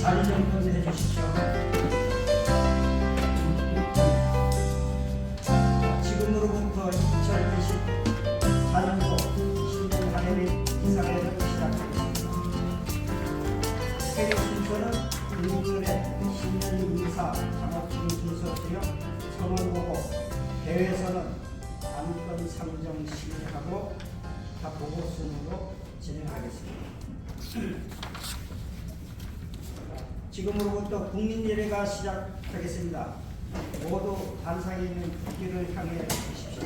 자리 좀 해주십시오. 지금으로부터 2024년도 신년 한해의 이사회를 시작하겠습니다. 회의 순서는 국민들의 신년 인사 장학금 순서고요. 성원 보고 대회에서는 안건 상정 시하고 다 보고 순으로 진행하겠습니다. 지금으로부터 국민예례가 시작하겠습니다. 모두 단상에 있는 국기를 향해 주십시오.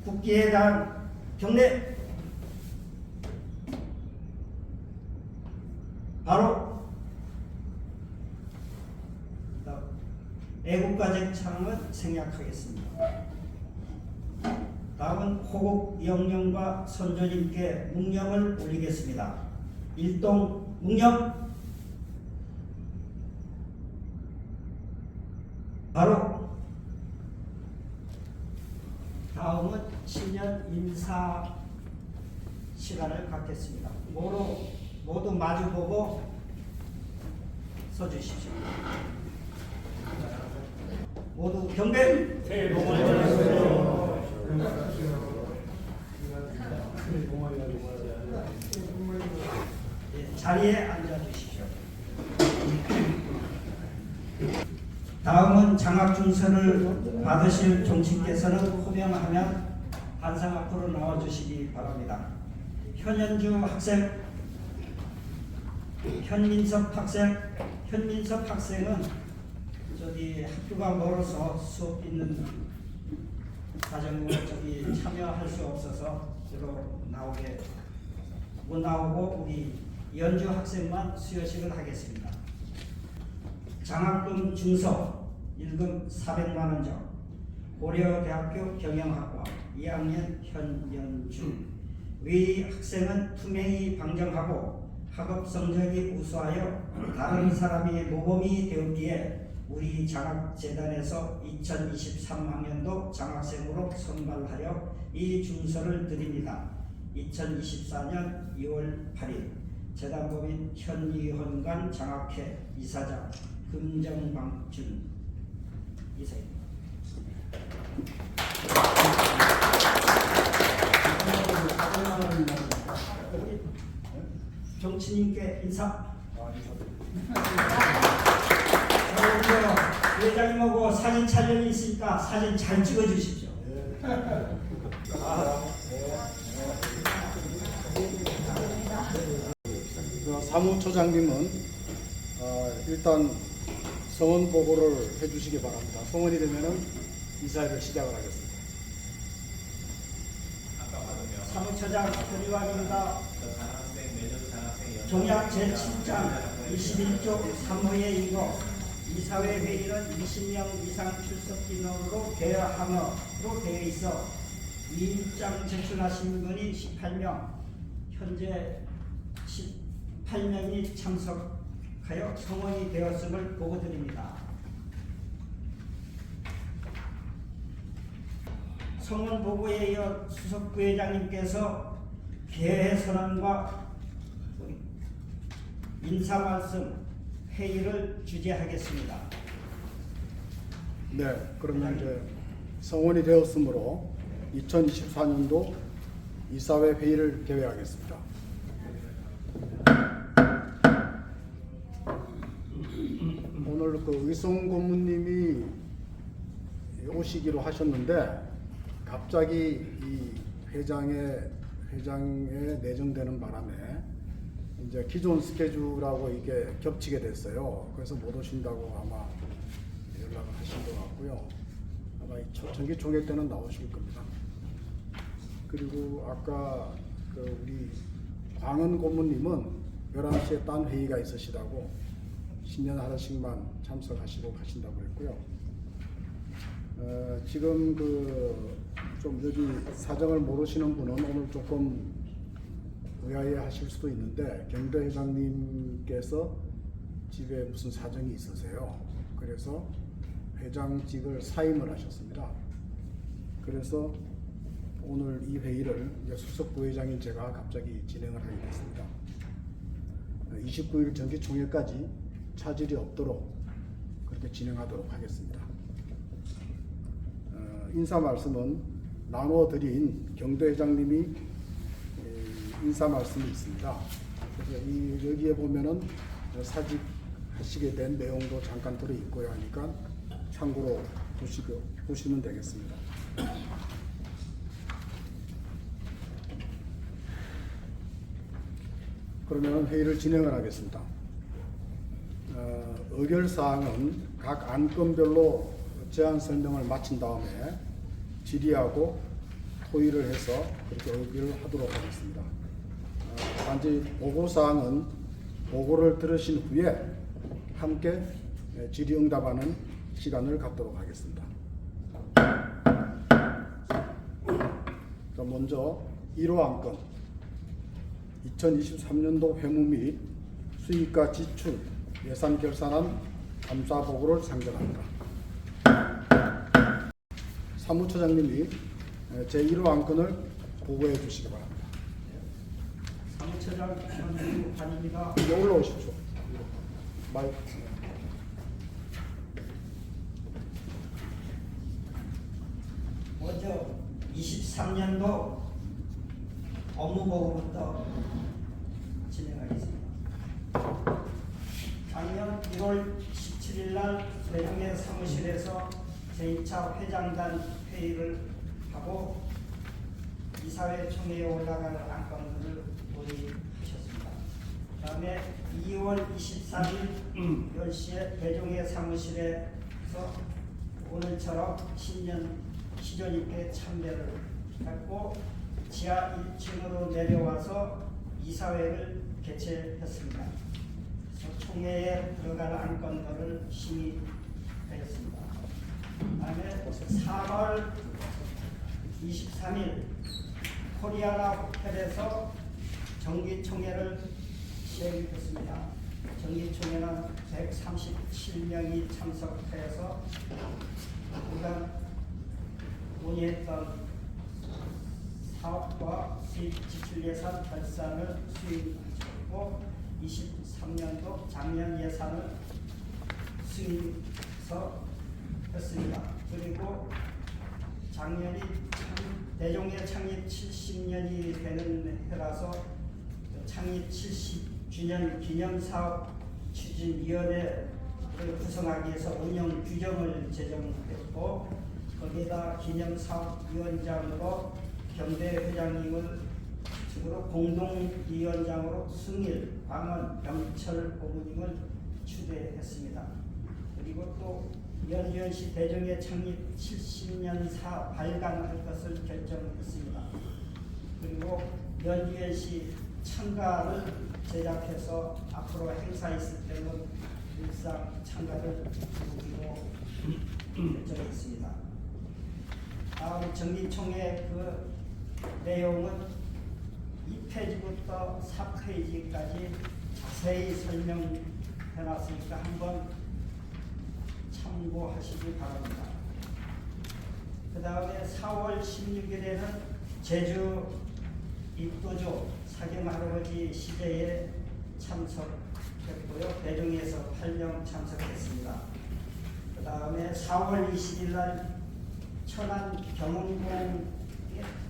국기에 대한 경례. 바로 애국가적 창을 생략하겠습니다. 다음은 호국 영령과 선조님께 묵념을 올리겠습니다. 일동 묵념. 바로 다음은 신년 인사 시간을 갖겠습니다. 모두 마주보고 서주십시오. 모두 경배. 새해 복 많이 받으세요. 자리에 앉아주십시오. 다음은 장학증서를 받으실 종친께서는 호명하면 한상 앞으로 나와주시기 바랍니다. 현현주 학생, 현민섭 학생은 저기 학교가 멀어서 수업 있는 과정을 저기 참여할 수 없어서 못 나오고 우리 연주 학생만 수여식을 하겠습니다. 장학금 증서 1금 400만 원 정. 고려대학교 경영학과 2학년 현연주. 위 학생은 투명히 방정하고 학업 성적이 우수하여 다른 사람이 모범이 되었기에 우리 장학재단에서 2023학년도 장학생으로 선발하여 이 증서를 드립니다. 2024년 2월 8일 재단법인 현이헌관 장학회 이사장 금정방준 이사입니다. 정치님께 인사. 회장님하고 사진 촬영이 있으니까 사진 잘 찍어주십시오. 사무처장님은 일단 성원 보고를 해주시기 바랍니다. 성원이 되면은 이사회를 시작을 하겠습니다. 사무처장 현의원입니다. 종약 제7장 21조 3호의 이거 이사회 회의는 20명 이상 출석 인원으로 개화함으로 되어 있어 위임장 제출하신 분이 18명, 현재 18명이 참석하여 성원이 되었음을 보고드립니다. 성원 보고에 이어 수석 부회장님께서 개회 선언과 인사 말씀 회의를 주재하겠습니다. 네, 그러면 이제 성원이 되었으므로 2024년도 이사회 회의를 개회하겠습니다. 오늘 그 의성 고문님이 오시기로 하셨는데 갑자기 이 회장에 내정되는 바람에 이제 기존 스케줄하고 이게 겹치게 됐어요. 그래서 못 오신다고 아마 연락을 하신 것 같고요. 아마 이 정기총회 때는 나오실 겁니다. 그리고 아까 그 우리 광은 고문님은 11시에 딴 회의가 있으시다고 신년 하나씩만 참석하시고 가신다고 했고요. 지금 좀 여기 사정을 모르시는 분은 오늘 조금 의아해 하실 수도 있는데 경대 회장님께서 집에 무슨 사정이 있으세요. 그래서 회장직을 사임을 하셨습니다. 그래서 오늘 이 회의를 수석 부회장인 제가 갑자기 진행을 하게 됐습니다. 29일 정기총회까지 차질이 없도록 그렇게 진행하도록 하겠습니다. 인사 말씀은 나누어 드린 경도회장님이 인사 말씀이 있습니다. 그래서 여기에 보면은 사직하시게 된 내용도 잠깐 들어 있고요 하니까 참고로 보시면 되겠습니다. 그러면 회의를 진행을 하겠습니다. 의결사항은 각 안건별로 제안 설명을 마친 다음에 질의하고 토의를 해서 그렇게 의결을 하도록 하겠습니다. 단지 보고사항은 보고를 들으신 후에 함께 질의응답하는 시간을 갖도록 하겠습니다. 먼저 1호 안건 2023년도 회무 및 수익과 지출 예산 결산안 감사 보고를 상정합니다. 사무처장님이 제1호 안건을 보고해 주시기 바랍니다. 사무처장 현주관입니다. 이제 올라오십시오. 마이크. 먼저 23년도 업무보고부터 진행하겠습니다. 작년 1월 17일 날 대통령 사무실에서 제2차 회장단 회의를 하고 이사회 총회에 올라갈 안건들을 논의하셨습니다. 다음에 2월 23일 10시에 대종회 사무실에서 오늘처럼 신년 시전 있게 참배를 했고 지하 1층으로 내려와서 이사회를 개최했습니다. 총회에 들어갈 안건들을 심의하였습니다. 다음에 4월 23일 코리아나 호텔에서 정기총회를 시행했습니다. 정기총회는 137명이 참석하여서 우리가 논의했던 사업과 수익 지출 예산 결산을 수행하고 23년도 작년 예산을 수행해서 했습니다. 그리고 작년이 대종회 창립 70년이 되는 해라서 창립 70주년 기념사업 추진위원회를 구성하기 위해서 운영 규정을 제정했고 거기에다 기념사업위원장으로 경대회장님을 측으로 공동위원장으로 승일, 광원, 영철 고문님을 추대했습니다. 그리고 또 연주연시 대종회 창립 70년사 발간할 것을 결정했습니다. 그리고 연주연시 참가를 제작해서 앞으로 행사 있을 때는 일상 참가를 주기로 결정했습니다. 다음 정기총회 그 내용은 2페이지부터 4페이지까지 자세히 설명해놨으니까 한번 참고하시기 바랍니다. 그 다음에 4월 16일에는 제주 입도조 사경할아버지 시제에 참석했고요. 대종에서 8명 참석했습니다. 그 다음에 4월 20일 날 천안 경운궁의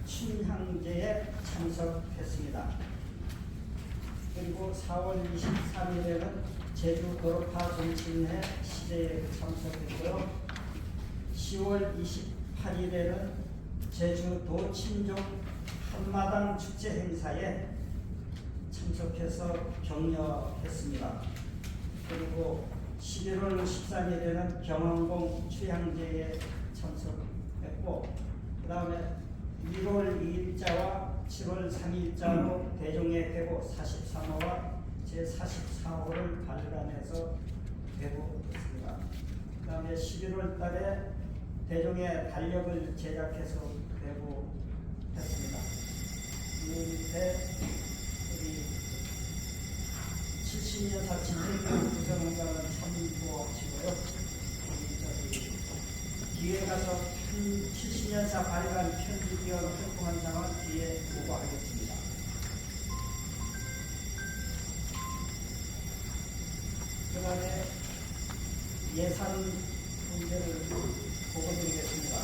춘향제에 참석했습니다. 그리고 4월 23일에는 제주 도로파 정치인회 시대에 참석했고요. 10월 28일에는 제주 도친족 한마당 축제 행사에 참석해서 격려했습니다. 그리고 11월 13일에는 경원공 추향제에 참석했고 그 다음에 1월 2일자와 7월 3일자로 대종회 회고 43호와 제44호를 발간해서 회고했습니다. 그 다음에 11월 달에 대종회 달력을 제작해서 회고했습니다. 이 밑에 우리 70년 사칭 구성원장은 참고하시고요. 뒤에 가서 70년사 발간 편집위원 활동한 장은 뒤에 보고하겠습니다. 예산 문제를 보고드리겠습니다.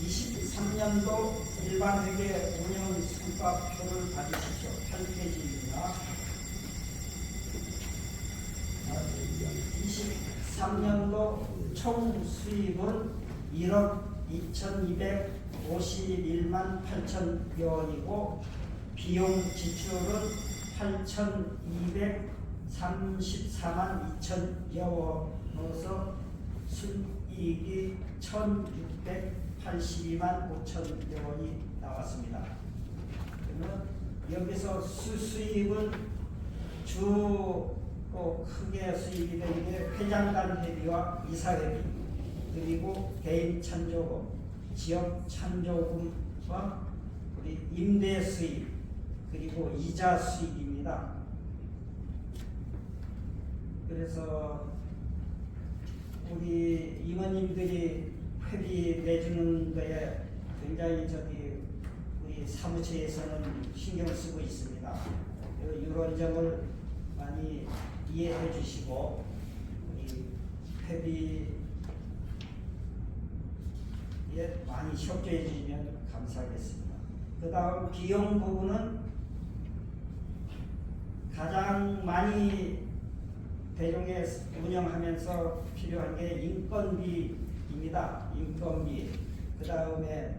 23년도 일반회계 운영 성과표를 받으십시오. 8페이지입니다. 23년도 총 수입은 1억 2,251만 8천여 원이고 비용 지출은 8,234만 2천여 원으로서 순이익이 1,682만 5천여 원이 나왔습니다. 그러면 여기서 수입은 크게 수입이 되는 게 회장단 회비와 이사회비, 그리고 개인 찬조금, 지역 찬조금과 우리 임대 수입, 그리고 이자 수입입니다. 그래서 우리 임원님들이 회비 내주는 데에 굉장히 우리 사무처에서는 신경을 쓰고 있습니다. 이런 점을 많이 이해해 주시고 우리 회비에 많이 협조해 주시면 감사하겠습니다. 그 다음 비용 부분은 가장 많이 대종에 운영하면서 필요한 게 인건비입니다. 인건비. 그 다음에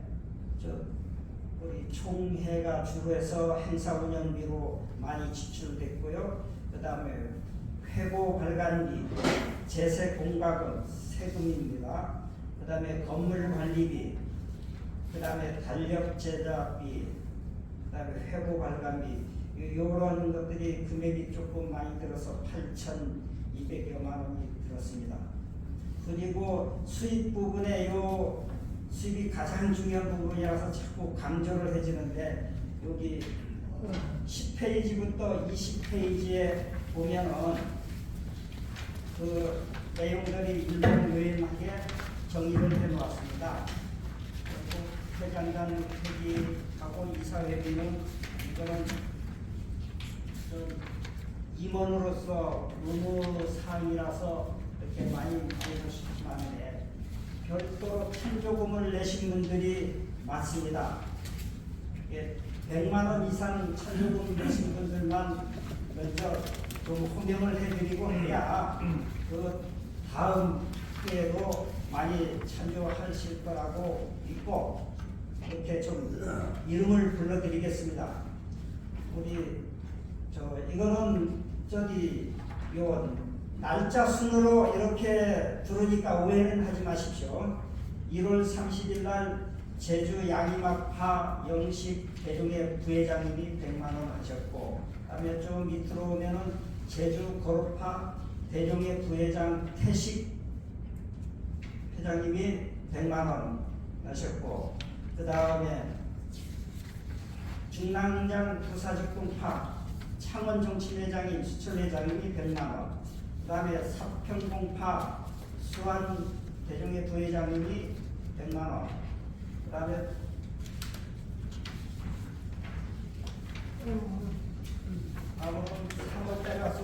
우리 총회가 주로 해서 행사 운영비로 많이 지출됐고요. 그 다음에 회고 발간비, 재세 공과금, 세금입니다. 그 다음에 건물 관리비, 그 다음에 달력 제작비, 그 다음에 회고 발간비, 이런 것들이 금액이 조금 많이 들어서 8,200여만 원이 들었습니다. 그리고 수입 부분에 수입이 가장 중요한 부분이라서 자꾸 강조를 해주는데 여기 10페이지부터 20페이지에 보면은 그 내용들이 일목요연하게 정의를 해놓았습니다. 회장단 회비하고 이사회비는 이거는 임원으로서 의무사항이라서 이렇게 많이 알고 싶지만 별도로 찬조금을 내신 분들이 많습니다. 100만 원 이상 찬조금 내신 분들만 먼저 좀 호명을 해드리고 해야 그 다음 해에도 많이 찬조하실 거라고 믿고 이렇게 좀 이름을 불러드리겠습니다. 우리 이거는 요 날짜 순으로 이렇게 부르니까 오해는 하지 마십시오. 1월 30일 날 제주 양이막파 영식 대종회 부회장님이 100만 원 하셨고, 그다음에 좀 밑으로 오면은 제주 거로파 대종회 부회장 태식 회장님이 100만 원 하셨고, 그 다음에 중랑장 부사직동파 창원 정치회장님 수철회장님이 100만 원, 그 다음에 사평공파 수완 대종회 부회장님이 100만 원, 그 다음에 다음은 3월 때가서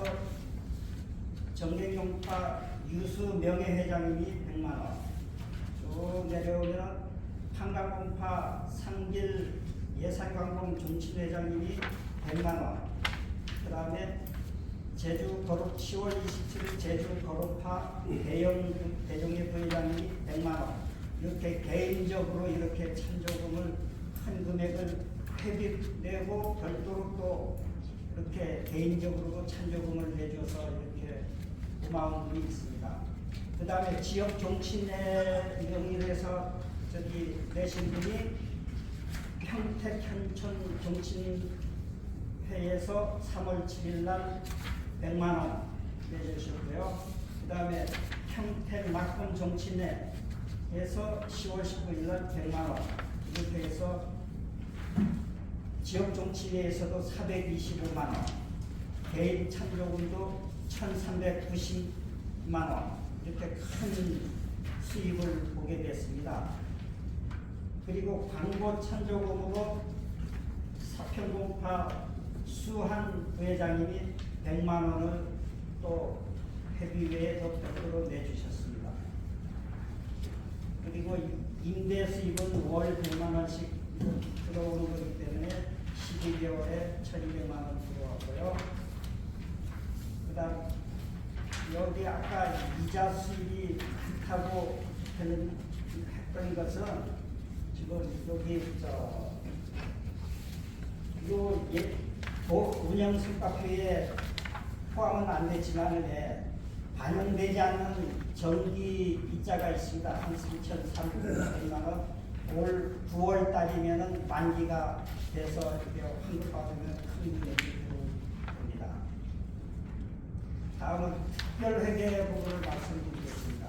정경용파 유수 명예회장님이 100만 원, 쭉 내려오면 한강공파 상길 예산관공 정치회장님이 100만 원, 그 다음에 제주 거룩 10월 27일 제주 거룩파 대영 대종회 부회장님이 100만 원, 이렇게 개인적으로 이렇게 찬조금을 큰 금액을 회비내고 별도로 또 이렇게 개인적으로도 찬조금을 내줘서 이렇게 고마운 분이 있습니다. 그 다음에 지역 정치내 명의에서 내신 분이 평택 현천 정치회에서 3월 7일 날 100만 원 내주셨고요. 그 다음에 평택 낙동 정치내에서 10월 19일 날 100만 원, 이렇게 해서 지역 정치회에서도 425만 원, 개인 찬조금도 1,390만 원, 이렇게 큰 수입을 보게 됐습니다. 그리고 광고 찬조금으로 사평공파 수한 부회장님이 100만 원을 또 회비외에 더 별도로 내주셨습니다. 그리고 임대 수입은 월 100만 원씩 들어오는 거기 때문에 12개월에 1,200만 원 들어왔고요. 그다음 여기 아까 이자 수입이 좋다고 했던 것은 지금 여기 운영 성과표에 포함은 안 됐지만 반영되지 않는 정기 이자가 있습니다. 한 3,300만 원. 올 9월 달이면은 만기가 돼서 이렇게 환급받으면 큰 금액이 들어옵니다. 다음은 특별회계 부분을 말씀드리겠습니다.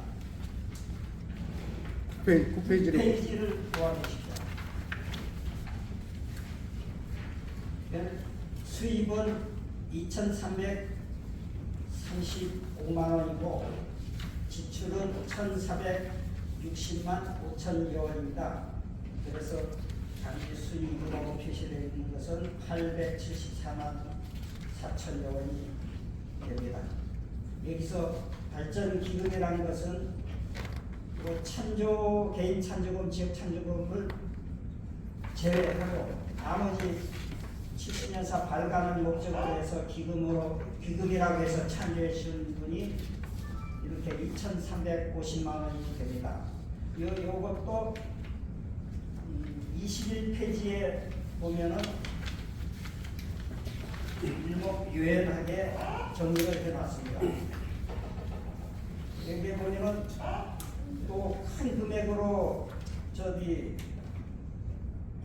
9페이지를 도와주시죠. 수입은 2,335만 원이고 지출은 1,460만 5천여 원입니다. 그래서 단기 수입으로 표시되어 있는 것은 874만 4천여 원이 됩니다. 여기서 발전기금이라는 것은 개인 찬조금, 지역 찬조금을 제외하고 나머지 70년사 발간을 목적으로 해서 기금이라고 해서 참여해 주신 분이 이렇게 2,350만 원이 됩니다. 요것도 21페이지에 보면은 일목요연하게 정리를 해놨습니다. 여기 보면은 또 큰 금액으로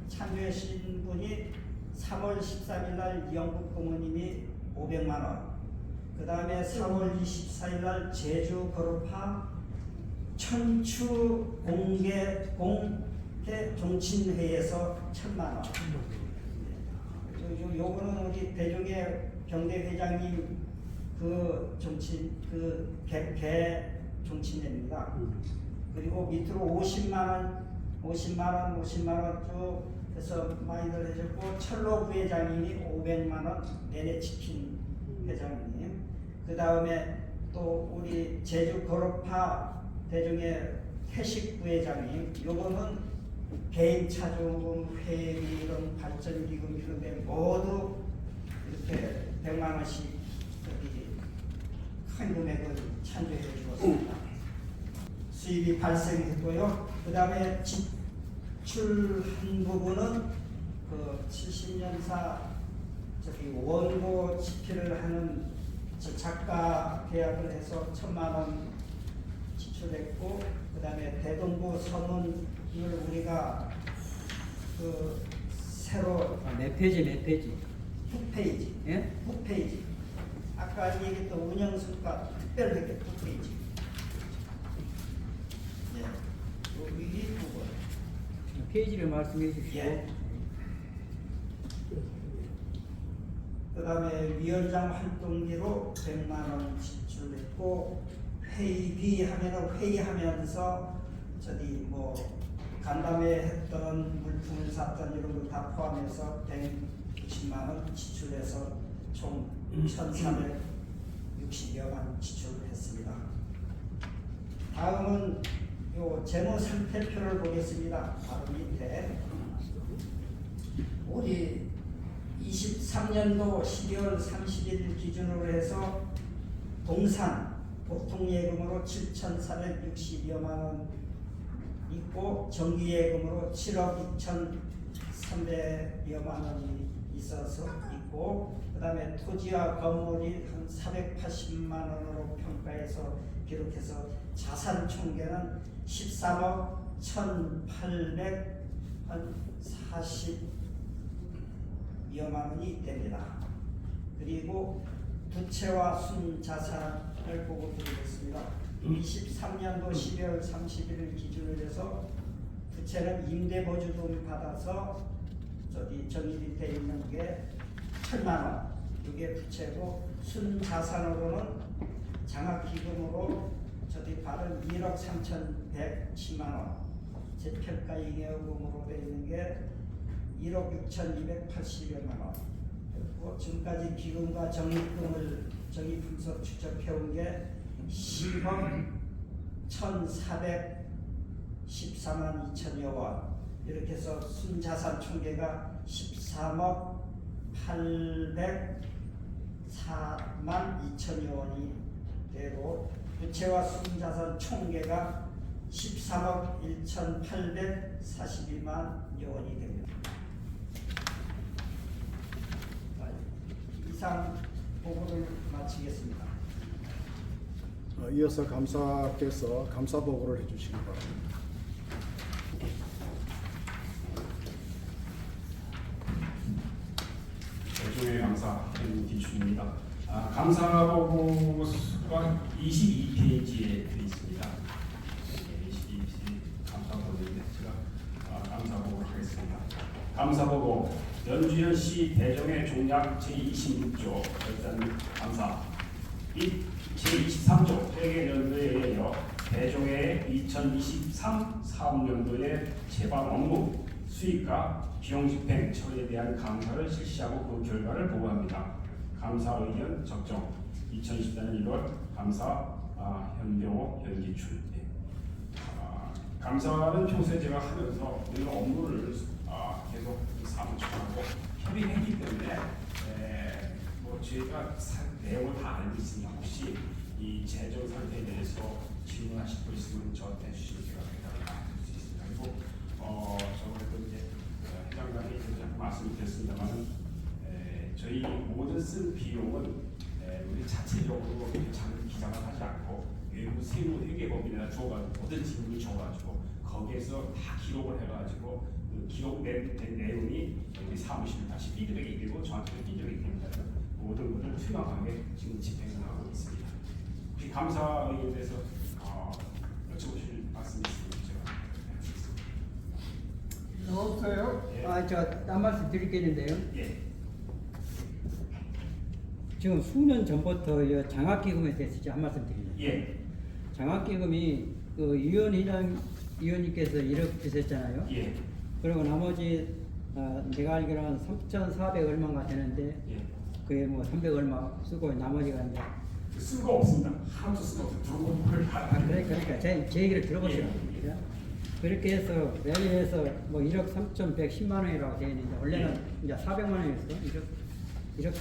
참여하신 분이 3월 13일 날 영국 부모님이 500만 원, 그 다음에 3월 24일 날 제주 거르파 천추 공개 종친회에서 1,000만 원. 요거는 우리 대종의 병대 회장님 개 종친회입니다. 그리고 밑으로 50만 원 쭉 해서 많이들 해줬고 철로 부회장님이 500만 원 내내치킨 회장님. 그 다음에 또 우리 제주 거르파 대종의 태식 부회장님. 요거는 개인 차조금, 회비, 이런 발전기금 이런 데 모두 이렇게 100만 원씩 큰 금액을 찬조해 주었습니다. 수입이 발생했고요. 그 다음에 지출한 부분은 70년사 원고 집필을 하는 작가 계약을 해서 1,000만 원 지출했고, 그 다음에 대동부 서문을 우리가 새로 몇 페이지? 9페이지. 예? 9페이지. 아까 얘기했던 운영성과 특별회계 9페이지. 이 부분. 페이지를 말씀해 주시고. 예. 그 다음에 위원장 활동비로 100만 원 지출했고, 회의비 하면은 회의하면서 간담회 했던 물품을 샀던 이런 걸 다 포함해서 160만 원 지출해서 총 1,460여 만 지출했습니다. 다음은 요 재무상태표를 보겠습니다. 바로 밑에 우리 23년도 12월 30일 기준으로 해서 동산 보통예금으로 7,460여만 원 있고 정기예금으로 7억 2,300여만 원이 있어서 있고, 그 다음에 토지와 건물이 한 480만 원으로 평가해서 기록해서 자산 총계는 13억 1,840여만 원이 됩니다. 그리고 부채와 순자산을 보고 드리겠습니다. 23년도 12월 31일 기준으로 해서 부채는 임대보조금을 받아서 정립이 되어 있는 게 1,000만 원, 이게 부채고, 순자산으로는 장학기금으로 받은 1억 3,110만 원, 재평가 잉여금으로 되어 있는 게 1억 6,280여만 원, 그리고 지금까지 기금과 적립금을 추적해온 게 10억 1,414만 2천여 원, 이렇게 해서 순자산 총계가 13억 804만 2천여 원이 되고, 부채와 순자산 총계가 13억 1,842만여 원이 됩니다. 이상 보고를 마치겠습니다. 이어서 감사께서 감사 보고를 해주시기 바랍니다. 대중의 감사 김기춘입니다. 감사 보고서가 22페이지에 되어 있습니다. 22페이지 감사 보고인데 제가 감사 보고를 하겠습니다. 감사 보고 연주현시 대종의 종략 제26조 결산 감사 및 제23조 회계연도에 이어 대종의 2023 사업연도의 제반 업무 수익과 비용 집행 처리에 대한 감사를 실시하고 그 결과를 보고합니다. 감사 의견 적정 2014년 1월 감사 현병호 현기춘. 감사는 평소에 제가 하면서 이런 업무를 계속 사무처하고 협의했기 때문에 뭐 저희가 내용을 다 알고 있으니 혹시 이 재정 상태에 대해서 질문하실 거 있으면 저한테 주시면 제가 대답을 할 수 있습니다. 그리고 저번에도 이제 회장관이 말씀을 드렸습니다만 저희 모든 쓴 비용은 우리 자체적으로 장기 기장을 하지 않고 외부 세무 회계법인에다 주어가지고 모든 지문을 줘가지고 거기에서 다 기록을 해가지고 그 기록된 내용이 우리 사무실 다시 피드백이 되고 저한테 피드백이 됩니다. 모든 것을 투명하게 지금 집행을 하고 있습니다. 혹시 감사 의견에 대해서 여쭤보실 말씀이 있으면 제가 없어요? 예. 딴 말씀 드리겠는데요. 예. 지금 수년 전부터 이 장학기금에 대해서 한 말씀 드립니다. 예. 장학기금이 그 위원님께서 1억 주셨잖아요. 예. 그리고 나머지 내가 알기로는 3,400 얼마가 되는데 예. 그게 뭐 300 얼마 쓰고 나머지가 이제 쓴 거 없습니다. 하나도 쓴 거 없어요. 들어본 걸 그러니까 제 얘기를 들어보세요. 예. 그죠? 그렇게 해서 매일해서 뭐 1억 3,110만 원이라고 되어 있는데 원래는 이제 400만 원이었어. 1억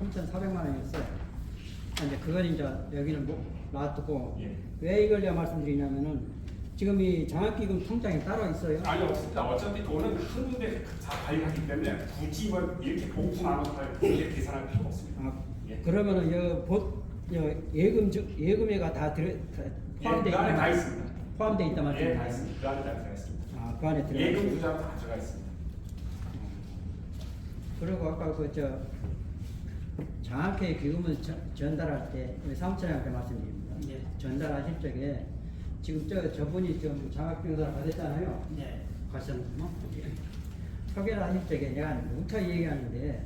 3,400만 원이었어요. 근데 그걸 이제 여기는 뭐 놔두고 예. 왜 이걸 내가 말씀드리냐면은 지금 이 장학기금 통장이 따로 있어요. 아니 없습니다. 어차피 돈은 한 군데 다 관리하기 때문에 굳이 뭐 이렇게 봉투 나눠서 이렇게 계산할 필요가 없습니다. 예. 그러면은 예금에가 다 포함되어 그 안에 다 있습니다. 포함되어 있단 말이에요. 예, 다 있습니다. 그 안에 다 들어가 있습니다. 그 안에 들어가 예금 있어요. 부자 다 들어가 있습니다. 그리고 아까 장학회 기금을 전달할 때 사무처장한테 말씀드립니다. 예. 전달하실 적에 지금 저분이 좀 장학기금을 받았잖아요. 네. 가셨나? 소개를 하실 적에 내가 누차 얘기하는데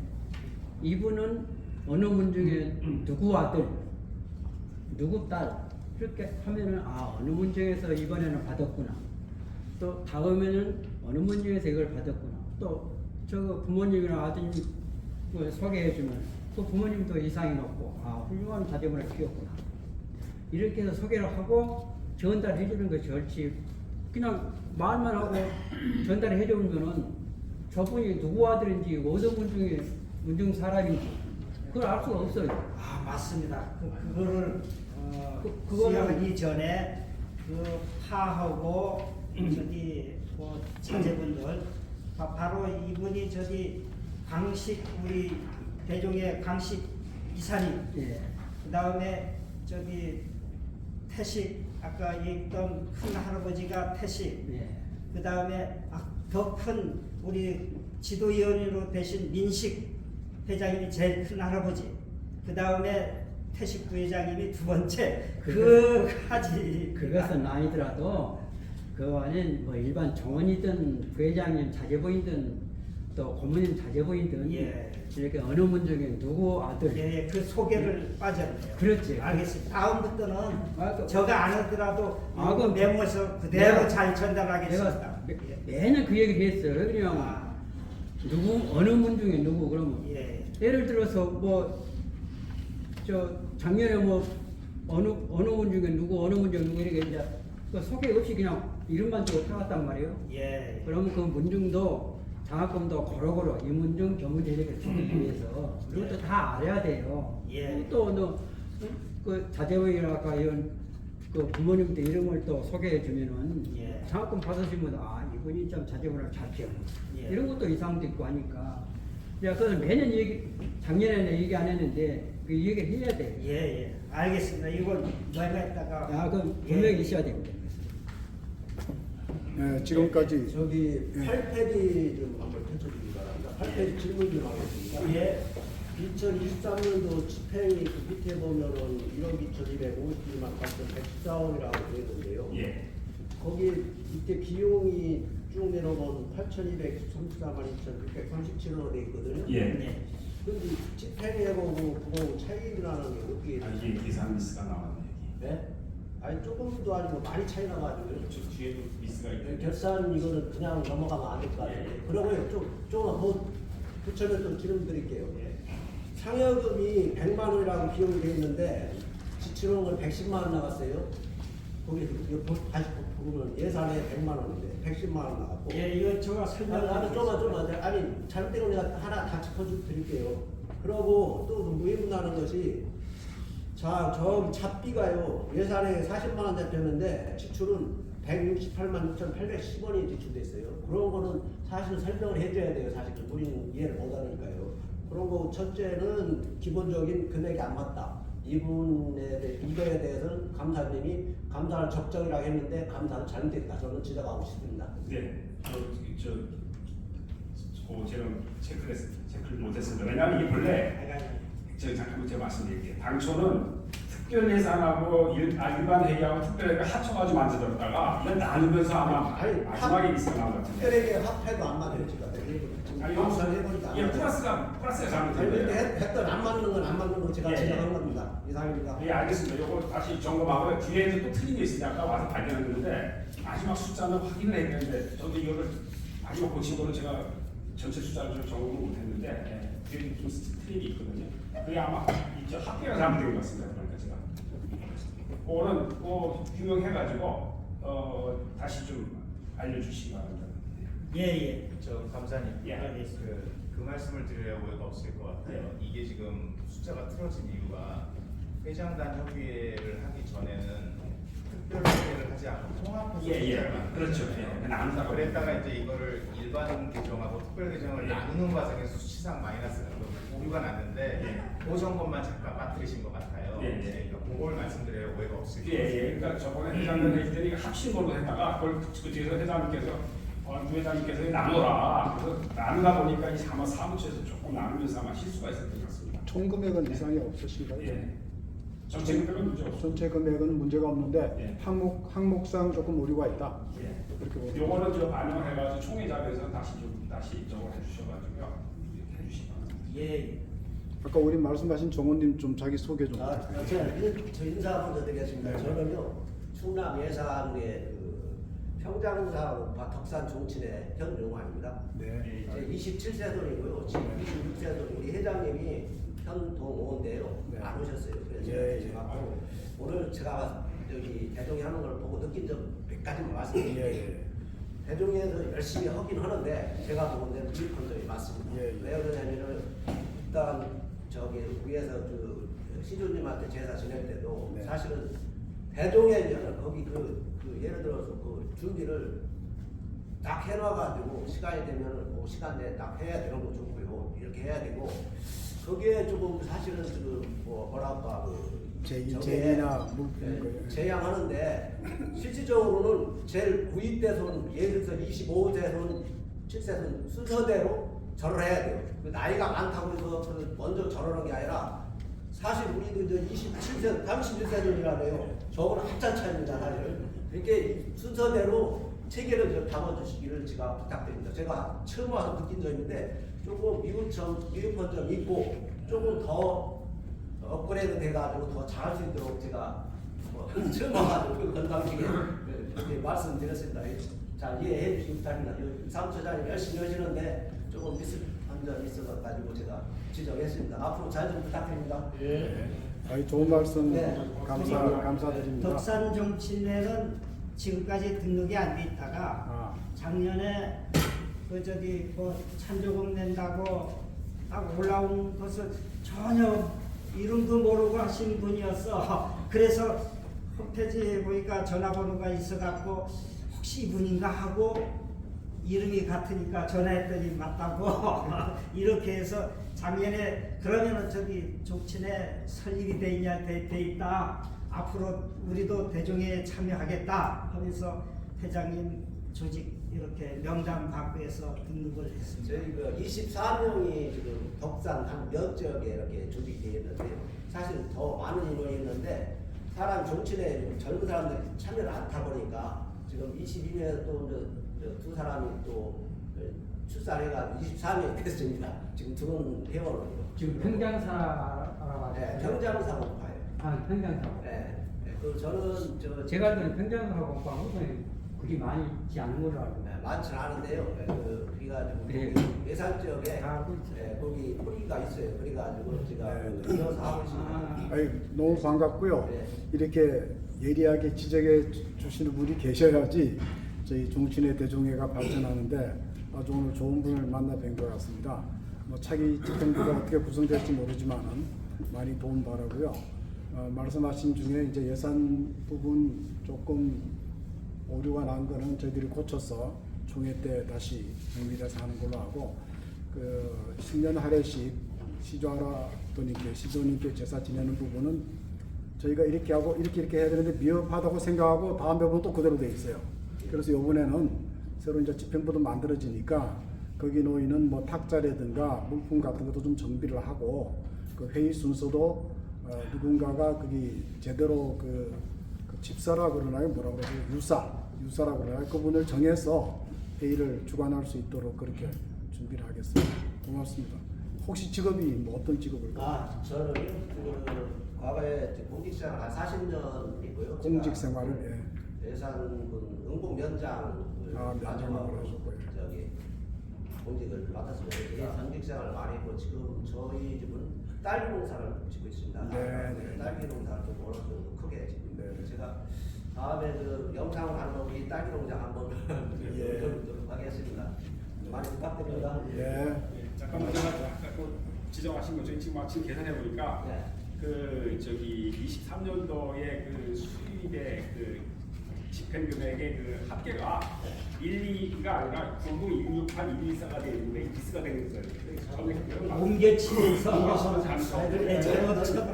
이분은 어느 분 중에 누구 아들, 누구 딸 이렇게 하면은 어느 문 중에서 이번에는 받았구나. 또 다음에는 어느 문 중에서 이걸 받았구나. 또 저 부모님이나 아드님 소개해주면 또 부모님도 이상이 높고 훌륭한 자제분을 키웠구나. 이렇게 해서 소개를 하고 전달해 주는 것이 옳지. 그냥 말만 하고 전달해 주면은 저분이 누구 아들인지 어느 문 중 사람인지 그걸 알 수가 없어요. 맞습니다. 그거를 그거는 수여하기 전에 파하고 저기 자제분들 바로 이분이 강식 우리 대종의 강식 이사님, 예. 그 다음에 태식 아까 얘기했던 큰 할아버지가 태식, 예. 그 다음에 더 큰 우리 지도위원으로 되신 민식 회장님이 제일 큰 할아버지, 그 다음에 태식 부회장님이 두 번째. 그것은 아니더라도 그 안에 뭐 일반 정원이든 부회장님 자제분이든 또 고모님 자제분이든 예. 이렇게 어느 문 중에 누구 아들 예, 그 소개를 빠졌네요. 그렇지. 알겠습니다. 다음부터는 그- 저가 안 하더라도 그럼 메모해서 그대로 내가- 잘 전달하겠습니다. 내가 매년 그 얘기를 했어요. 그냥 누구 어느 분 중에 누구 그러면 예. 예를 들어서 뭐 저 작년에 뭐 어느 분 중에 누구 어느 분 중에 누구 이렇게 이제 그 소개 없이 그냥 이름만 주고 타갔단 말이에요. 예. 그러면 그 문중도 장학금도 고루고루 이 문중 교무대리를 주기 위해서 그것도 다 알아야 돼요. 예. 또너그 자제원이랄까 이런 그 부모님들 이름을 또 소개해 주면은 예. 장학금 받으시면 아 이분이 좀 자제원을 잘 키웠네. 예. 이런 것도 이상도 있고 하니까. 야, 그건 매년 작년에는 얘기 안 했는데 그 얘기를 해야 돼. 예, 예. 알겠습니다. 이건 저희가 했다가 야, 그건 분명히 있어야 됩니다. 네, 지금까지 저기 예. 8페이지 좀 한번 펼쳐주기 바랍니다. 8페이지 질문 좀 하겠습니다. 예. 2023년도 집행이 그 밑에 보면은 1억 2,250만원 114원이라고 되어 있는데요. 예. 거기 밑에 비용이 쭉 내려보면 8,234만 2,637원으로 되어 있거든요. 예. 예. 근데 집행하고 그 차이 나는 게 어떻게 아, 돼요? 이게 계산 미스가 나왔네. 네? 아니 조금도 아니고 많이 차이 나가지고요. 저 뒤에도 미스가 있네. 결산 이거는 그냥 넘어가면 안 될 것 같아요. 예. 그러고요. 조금 뭐 붙여면 좀 질문 드릴게요. 예. 상여금이 100만 원이라고 기록이 되어 있는데 지출한 건 110만 원 나갔어요. 거기 다시 보면 예산에 100만 원인데 110만 원 나갔고. 예, 이거 제가 아니, 설명을 좀만 아니 잘못된 거 내가 하나 다 짚어드릴게요. 그러고 또 의문나는 것이 자, 저 잡비가요 예산에 40만 원 잡혔는데 지출은 168만 6,810원이 지출됐어요. 그런 거는 사실 설명을 해줘야 돼요. 사실 우리는 이해를 못하니까요. 그런 거 첫째는 기본적인 금액이 안 맞다. 이거에 대해서는 감사님이 감사를 적정이라고 했는데 감사는 잘못됐다. 저는 지적하고 싶습니다. 네. 제가 체크를 못했습니다. 왜냐하면 이게 원래 잠깐만 제가 말씀드릴게요. 당초는 특별 예산하고 일반 회계하고 특별 회계 합쳐가지고 만들었다가 이걸 나누면서 아마 아니, 마지막에 미스가 나온 것 같은데. 특별하게 합해도 안 맞아요 지금. 아니, 감사를 해보니까. 이게 플러스가 잘못된 아니, 근데 거예요. 했던 안 맞는 건 안 맞는 거 제가 예, 지적한 예. 겁니다. 이상입니다. 예, 알겠습니다. 이거 다시 점검하고 뒤에도 또 틀린 게 있으니 아까 와서 발견했는데 마지막 숫자는 확인을 했는데 저도 이거를 마지막 고친 거는 제가 전체 숫자를 좀 점검을 못했는데 뒤에 좀 틀린 게 있거든요. 그게 아마 이제 합계가 잘못된 것 같습니다. 그러니까 제가 그거는 규명해가지고 다시 좀 알려주시기 바랍니다. 예, 예. 저 감사님, 예. 그 말씀을 드려야 오해가 없을 것 같아요. 이게 지금 숫자가 틀어진 이유가 회장단 협의회를 하기 전에는 특별회계를 하지 않고 통합해서 숫자를 만들었잖아요. 그렇죠. 예. 나눈다고. 그랬다가 이제 이거를 일반 계정하고 특별 계정을 나누는 과정에서 수치상 마이너스가 오류가 났는데 그 점검만 잠깐 빠뜨리신 것 같아요. 예, 예. 그러니까 그걸 말씀드려야 오해가 없을 것 예, 같아요. 예. 그러니까 저번에 회장님 했을 때는 합친 걸로 했다가 그걸 그 뒤에서 회장님께서 부회장님께서 나누라. 그래서 나누다 보니까 이 아마 사무처에서 조금 나누면서 아마 실수가 있었던 것 같습니다. 총 금액은 이상이 없으신가요? 예. 전체 금액은 문제 없습니다. 전체 금액은 문제가 없는데 예. 항목상 조금 오류가 있다. 예. 그렇게 보면 요거는 저 반영을 해가지고 총회장에서 다시 저걸 해주셔가지고요. 이렇게 해주시기 바랍니다. 예. 아까 우리 말씀하신 정원님 좀 자기 소개 좀 부탁드립니다. 저 인사 먼저 드리겠습니다. 저는요 충남 예산의 평장사하고 덕산 종친의 현용환입니다. 네. 제 27세 돈이고요. 지금 26세 돈 우리 회장님이 현동호인데요. 네. 안 오셨어요. 그래서 예, 제가 또 오늘 제가 여기 대종이 하는 걸 보고 느낀 점 몇 가지만 말씀드릴게요. 예. 대종에서 열심히 하긴 하는데 제가 보는 데는 부족한 점이 많습니다. 예, 예. 왜 그러냐면은 일단 저기 위에서 그 시주님한테 제사 지낼 때도 네. 사실은 대종에는 거기 예를 들어서 그 준비를 딱 해놔가지고 시간이 되면 뭐 시간 내에 딱 해야 되는 거 좋고요. 이렇게 해야 되고 거기에 조금 사실은 뭐랄까 제의나 제양하는데 실질적으로는 제일 9위대손 예를 들어서 25세손 7세손 순서대로 절을 해야 돼요. 그 나이가 많다고 해서 먼저 절하는 게 아니라 사실 우리도 이제 27세, 31세손이라네요. 저거는 한참 차이입니다, 사실. 이렇게 순서대로 체계를 좀 담아주시기를 제가 부탁드립니다. 제가 처음 와서 느낀 점인데 조금 미흡한 점이 있고 조금 더 업그레이드 돼가지고 더 잘할 수 있도록 제가 처음 와가지고 건강식에 이렇게 말씀드렸습니다. 잘 이해해 주시기 바랍니다. 사무처장님 열심히 하시는데 조금 미흡한 점이 있어가지고 제가 지적했습니다. 앞으로 잘 좀 부탁드립니다. 아이 좋은 말씀 네. 감사드립니다. 덕산 정치내는 지금까지 등록이 안 돼 있다가 아. 작년에 그 저기 뭐 찬조금 낸다고 딱 올라온 것을 전혀 이름도 모르고 하신 분이었어. 그래서 홈페이지에 보니까 전화번호가 있어갖고 혹시 이분인가 하고 이름이 같으니까 전화했더니 맞다고 이렇게 해서 작년에 그러면은 저기 족친에 설립이 돼 있냐 돼 있다. 앞으로 우리도 대종에 참여하겠다 하면서 회장님 조직 이렇게 명단 받고 해서 등록을 했습니다. 저희 그 24명이 지금 덕산 한 몇 지역에 이렇게 조직되어 있는데요. 사실 더 많은 인원이 있는데 사람 정치에 좀 젊은 사람들이 참여를 않다 보니까 지금 22년에 또 두 사람이 또 출산해가 24명이 됐습니다. 지금 들어온 회원으로. 지금 평장사 알아봤어요. 네, 평장사로 봐요. 아, 평장사. 네. 그 저는 제가 알기로는 평장사 공부하고 그리 많이 있지 않은 걸로 알고 있어요. 많지는 않은데요. 그래가지고 그래요. 예산 지역에 다 알고 있어요. 거기 포리가 있어요. 그래가지고 제가 네. 이어서 하고 있습니다. 아이, 너무 반갑고요. 네. 이렇게 예리하게 지적해 주시는 분이 계셔야지 저희 종친회 대종회가 발전하는데 아주 오늘 좋은 분을 만나 뵌 것 같습니다. 뭐 차기 집행부가 어떻게 구성될지 모르지만은 많이 도움 바라고요. 말씀하신 중에 이제 예산 부분 조금 오류가 난 거는 저희들이 고쳐서 총회 때 다시 정비돼서 하는 걸로 하고 그 신년 할애식 시조님께 제사 지내는 부분은 저희가 이렇게 하고 이렇게 해야 되는데 미흡하다고 생각하고 다음 배부는 또 그대로 돼 있어요. 그래서 이번에는 새로 이제 집행부도 만들어지니까 거기 놓이는 뭐 탁자라든가 물품 같은 것도 좀 정비를 하고 그 회의 순서도 누군가가 거기 제대로 그 집사라 그러나요? 뭐라 그러죠? 유사라 그러나요? 그분을 정해서 회의를 주관할 수 있도록 그렇게 준비를 하겠습니다. 고맙습니다. 혹시 직업이 뭐 어떤 직업을? 저는 그 과거에 공직생활 한 40년 있고요. 공직 생활을 예. 예산군 응봉위원장을 면장을 하셨고요. 저기 공직을 맡았습니다. 공직생활을 많이 했고 지금 저희 집은 딸기 농사를 짓고 있습니다. 네. 딸기 농사를 좀 어느 정도 크게 짓고 있는데 네. 제가 다음에 그 영상을 한번 이 딸기 농장 한번 예. 보도록 하겠습니다. 많이 부탁드립니다. 예. 잠깐만 제가 아까 그 지정하신 거 저희 지금 마침 계산해 보니까 네. 그 저기 23년도에 그 수입의 그 집행금액의 그 합계가 1, 2가 아니라 99, 168, 114가 되는데 기스가 되는 거예요. 옮겨치면서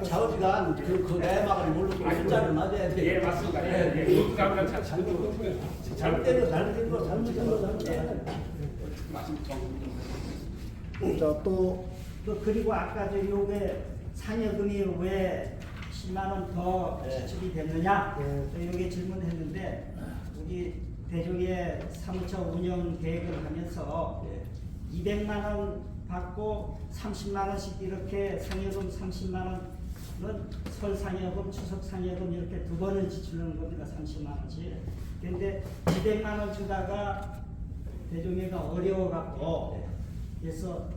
자우지가 그 내막을 모르고 숫자를 맞아야 돼. 예, 맞습니다. 예, 예. 그것도 잘못 잘못된 거 잘못된 거 말씀 정. 자, 또 그리고 아까 저 요게 상여금이 왜 10만 원 더 지출이 됐느냐? 이렇게 질문했는데 우리 대종의 사무처 운영 계획을 하면서 200만 원 받고 30만 원씩 이렇게 상여금 30만 원은 설 상여금, 추석 상여금 이렇게 두 번을 지출하는 겁니다. 30만 원씩. 그런데 200만 원 주다가 대종회가 어려워갖고 그래서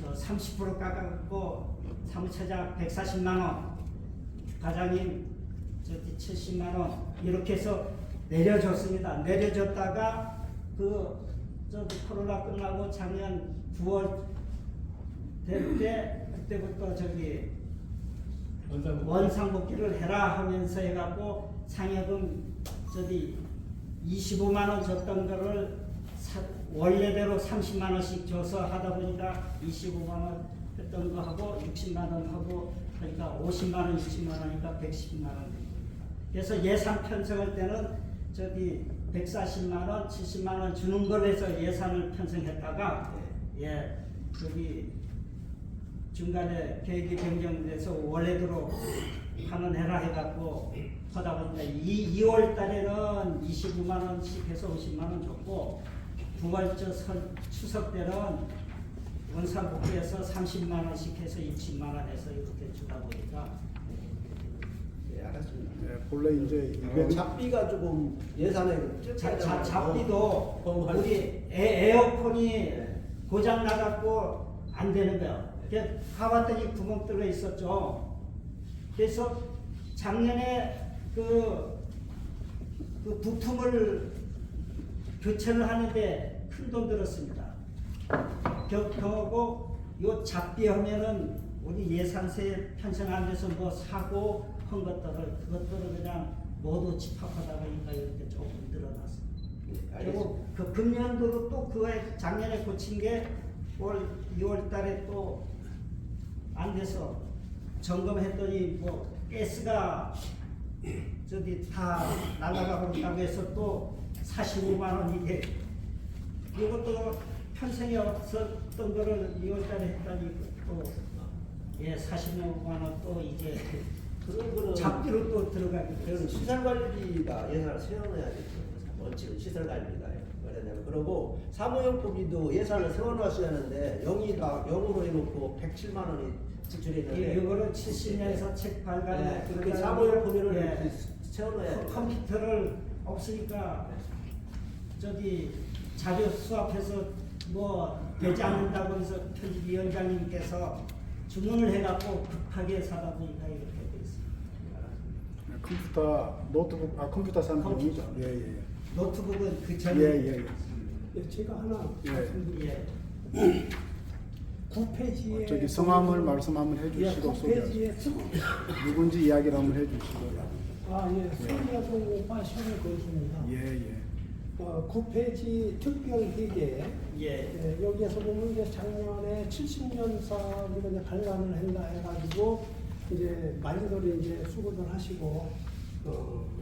30% 깎아갖고 사무처장 140만 원, 과장님 70만 원 이렇게 해서 내려줬습니다. 내려줬다가 코로나 끝나고 작년 9월 될 때 그때부터 원상복귀를 해라 하면서 해갖고 상여금 25만 원 줬던 거를 원래대로 30만 원씩 줘서 하다 보니까 25만 원 했던 거 하고 60만 원 하고 그러니까 50만 원, 60만 원이니까 110만 원. 그래서 예산 편성할 때는 140만 원, 70만 원 주는 걸로 해서 예산을 편성했다가 중간에 계획이 변경돼서 원래대로 환원해라 해갖고 하다 보니까 2월 달에는 25만 원씩 해서 50만 원 줬고 9월 추석 때는 원상복귀해서 30만 원씩 해서 60만 원 해서 이렇게 주다 보니까 알았습니다. 네, 본래 이제 잡비가 조금 예산에 잡비도 우리 에어컨이 고장 나갖고 안 되는 거야. 가봤더니 구멍 뚫려 있었죠. 그래서 작년에 그 부품을 교체를 하는데 큰 돈 들었습니다. 그하고 요 잡비하면은 우리 예산세 편성 안 돼서 뭐 사고 한 그것들을 그냥 모두 집합하다 보니까 이렇게 조금 늘어났어. 그리고 그 금년도로 또 그거에 작년에 고친 게 올 2월 달에 또 안 돼서 점검했더니 뭐 가스가 저기 다 날아가고 있다고 해서 또 45만 원 이게 이것도 편성이 없었던 거를 2월 달에 했더니 또 45만 원 또 이제 잡기로 또 들어가게 그런 됐어요. 시설관리비가 예산을 세워놔야겠죠. 원칙은 시설관리비가요. 왜냐면 그러고 사무용법비도 예산을 세워놨어야 하는데 0으로 해놓고 107만 원이 지출했는데 이거는 70년에서 책 발간 네, 그렇게 사무용법비를 예. 세워놔야 돼요. 컴퓨터를 없으니까 저기 자료 수합해서 뭐 되지 않는다고 해서 편집위원장님께서 주문을 해갖고 급하게 사다 보니까 이렇게 돼 있습니다. 컴퓨터 산 비용이죠. 예. 노트북은 그 전에 예. 제가 하나 예. 말씀드릴게요. 예. 9페이지에 저기 성함을 말씀 한번 해주시고 소개. 9페이지에 누군지 이야기를 한번 해주시고. 소리야동 오빠 시험을 거였습니다. 예. 9페이지 특별회계 예. 여기에서 보면 이제 작년에 70년사 우리가 이제 발간을 한다 해가지고 이제 많이들 이제 수고들 하시고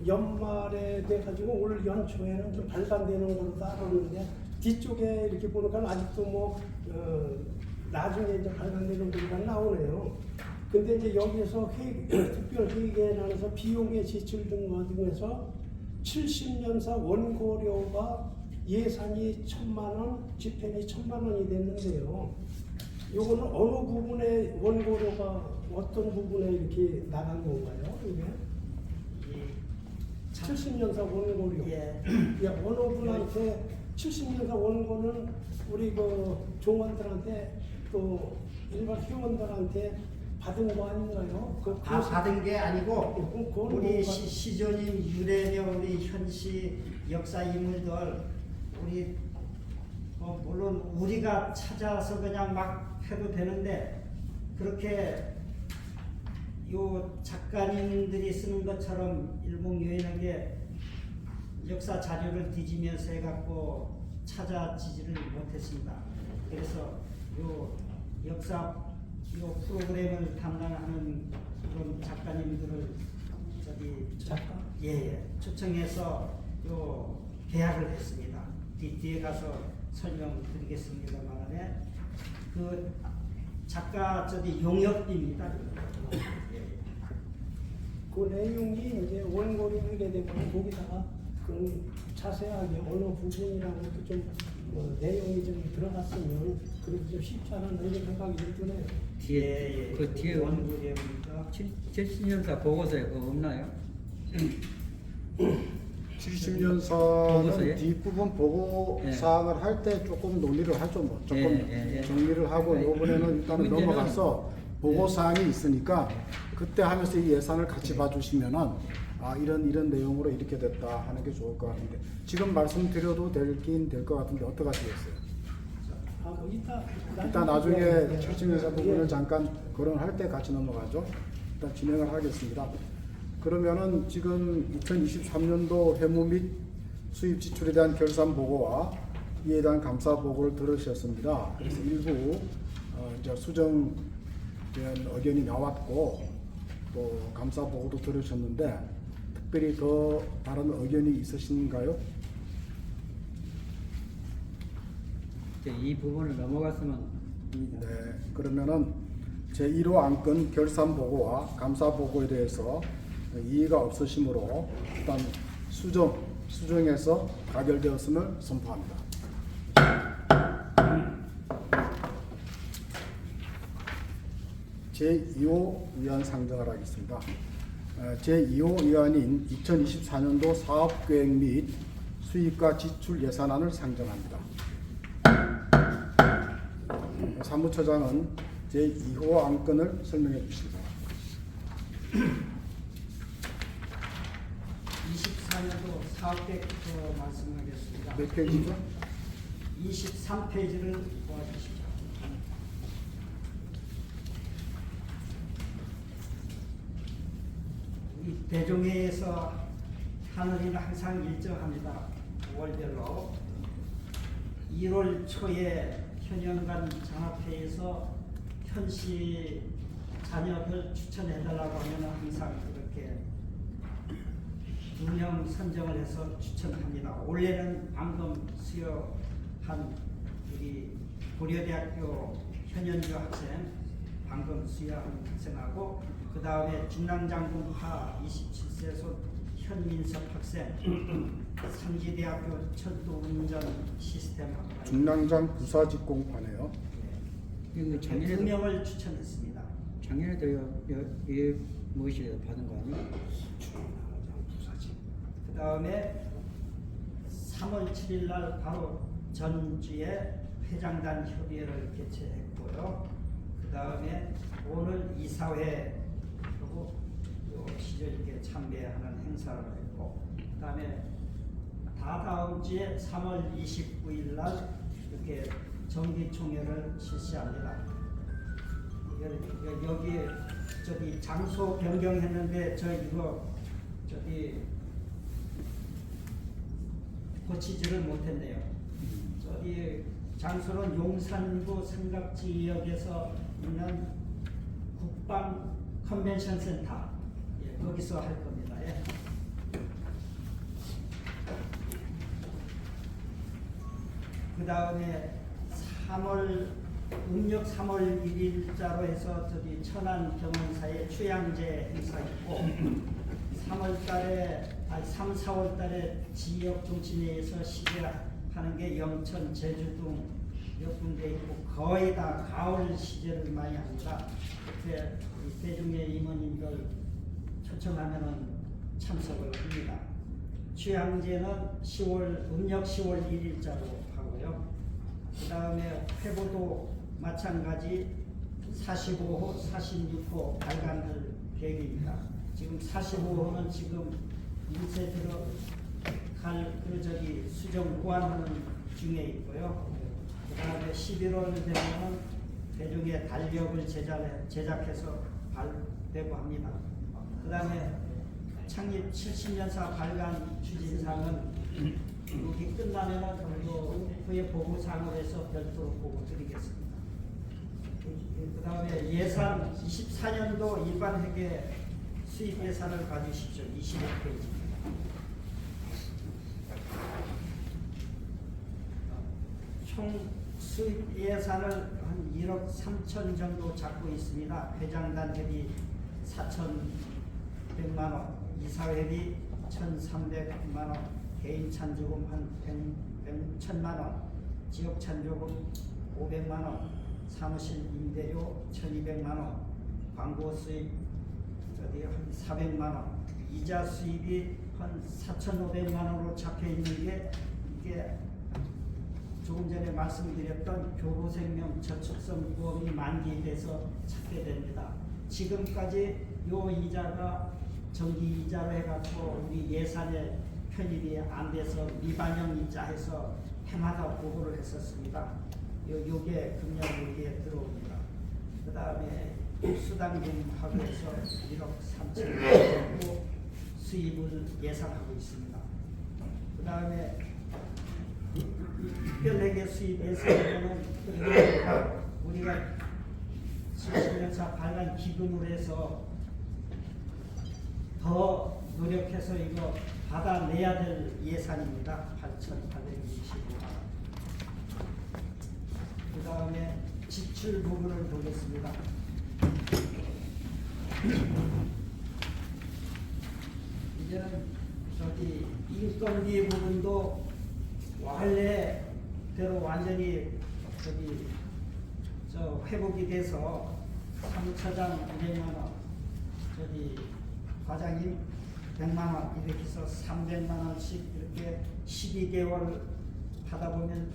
연말에 돼가지고 올 연초에는 좀 발간되는 걸로 알았는데 뒤쪽에 이렇게 보니까 아직도 뭐 나중에 이제 발간되는 거가 나오네요. 근데 이제 여기에서 특별 회계에 나눠서 비용의 지출 등에서 70년사 원고료가 예산이 1,000만 원, 집행이 1,000만 원이 됐는데요. 요거는 어느 부분에 원고료가 어떤 부분에 이렇게 나간 건가요? 이게 70년사 원고료. 예. 어느 분한테 70년사 원고는 우리 그 종원들한테 또 일반 회원들한테 받은 거 아닌가요? 다 받은 게 아니고 그건 우리 뭔가- 시조님 유래녀 우리 현시 역사 인물들 우리 물론 우리가 찾아서 그냥 막 해도 되는데 그렇게 요 작가님들이 쓰는 것처럼 일목요연하게 역사 자료를 뒤지면서 해갖고 찾아지지를 못했습니다. 그래서 요 역사 요 프로그램을 담당하는 그런 작가님들을 작가? 초청해서 요 계약을 했습니다. 뒤에 가서 설명드리겠습니다만에 그 작가 용역비입니다. 그 내용이 이제 원고료 하게 되면 거기다가 그 자세하게 어느 부분이라고 좀 내용이 좀 들어갔으면 그래도 좀 쉽지 않은 이런 생각이 좀 드네요. 뒤에 그 뒤에 원고료입니까? 70년사 보고서에 그거 없나요? 70년사는 보고서에? 뒷부분 보고 예. 사항을 할 때 조금 논의를 하죠. 뭐 조금 예. 정리를 하고 요번에는 일단은 문제는- 넘어가서 보고 사항이 있으니까 그때 하면서 이 예산을 같이 봐주시면은 이런 내용으로 이렇게 됐다 하는 게 좋을 것 같은데 지금 말씀드려도 되긴 될 것 같은데 어떻게 하시겠어요? 일단 나중에 70년사 부분을 잠깐 거론할 때 같이 넘어가죠. 일단 진행을 하겠습니다. 그러면은 지금 2023년도 회무 및 수입 지출에 대한 결산 보고와 이에 대한 감사 보고를 들으셨습니다. 그래서 일부 이제 수정에 대한 의견이 나왔고 또 감사 보고도 들으셨는데 특별히 더 다른 의견이 있으신가요? 이 부분을 넘어갔으면 합니다. 네, 그러면은 제1호 안건 결산 보고와 감사 보고에 대해서 이의가 없으시므로 일단 수정해서 가결되었음을 선포합니다. 제2호 위안 상정을 하겠습니다. 제2호 위안인 2024년도 사업계획 및 수입과 지출 예산안을 상정합니다. 사무처장은 제2호 안건을 설명해 주시기 바랍니다. 24년도 사업계획부터 말씀하겠습니다. 몇 페이지죠? 23페이지를 보아주시죠. 이 대종회에서 하늘이는 항상 일정합니다. 5월별로 1월 초에 현영관 장학회에서 현시 자녀들 추천해달라고 하면 항상 그렇게 2명 선정을 해서 추천합니다. 올해는 방금 수여한 우리 고려대학교 현현주 학생, 방금 수여한 학생하고 그 다음에 중랑장군하 27세손 현민석 학생, 상지대학교 철도운전 시스템학과 중랑장 부사직공과네요. 이거 작년에도 2명을 추천했습니다. 작년에도 무엇이 받은 거 아니에요? 그 다음에 3월 7일 날 바로 전주에 회장단 협의회를 개최했고요. 그 다음에 오늘 이사회하고 요 시저에게 참배하는 행사를 했고, 그 다음에 다다음 주에 3월 29일 날 이렇게 정기총회를 실시합니다. 여기 저기 장소 변경했는데 저 이거 저기 고치지를 못했네요. 저기 장소는 용산구 삼각지역에서 있는 국방 컨벤션 센터, 예, 거기서 할 겁니다. 예. 그 다음에 음력 3월 1일자로 해서 저기 천안 경원사의 휴양제 행사 있고 3, 4월 달에 지역 정치내에서 시제하는 게 영천, 제주 등 몇 군데 있고 거의 다 가을 시제를 많이 합니다. 그때 대중의 임원님들 초청하면은 참석을 합니다. 휴양제는 음력 10월 1일자로 하고요. 그 다음에 회보도 마찬가지 45호, 46호 발간할 계획입니다. 지금 45호는 지금 인쇄 들어갈 수정 보완하는 중에 있고요. 그 다음에 11월 되면 대중의 달력을 제작해서 발표합니다. 그 다음에 창립 70년사 발간 추진상은 여기 끝나면 후에 보고상으로 해서 별도로 보고 드리겠습니다. 그 다음에 예산 24년도 일반회계 수입 예산을 봐주십시오. 25페이지. 총 수입 예산을 한 1억 3천 정도 잡고 있습니다. 회장단 회비 4,100만 원, 이사회비 1,300만 원, 개인 찬조금 한 1,000만 원, 지역 찬조금 500만 원, 사무실 임대료 1,200만 원, 광고 수입 한 400만 원, 이자 수입이 한 4,500만 원으로 잡혀 있는 게 이게 조금 전에 말씀드렸던 교보생명 저축성 보험이 만기돼서 찾게 됩니다. 지금까지 요 이자가 정기 이자로 해갖고 우리 예산에 편입이 안 돼서 미반영 이자 해서 해마다 보고를 했었습니다. 요게 금년 여기에 들어옵니다. 그 다음에 수당금하고 해서 1억 3천 정도 수입을 예상하고 있습니다. 그 다음에 특별회계 수입 예산에는 우리가 70년차 발간 기금으로 해서 더 노력해서 이거 받아내야 될 예산입니다. 8,825만 원. 그 다음에 지출 부분을 보겠습니다. 이제는 저기 인건비 부분도 원래대로 완전히 회복이 돼서 사무처장 200만 원, 과장님 100만 원 이렇게 해서 300만 원씩 이렇게 12개월 하다 보면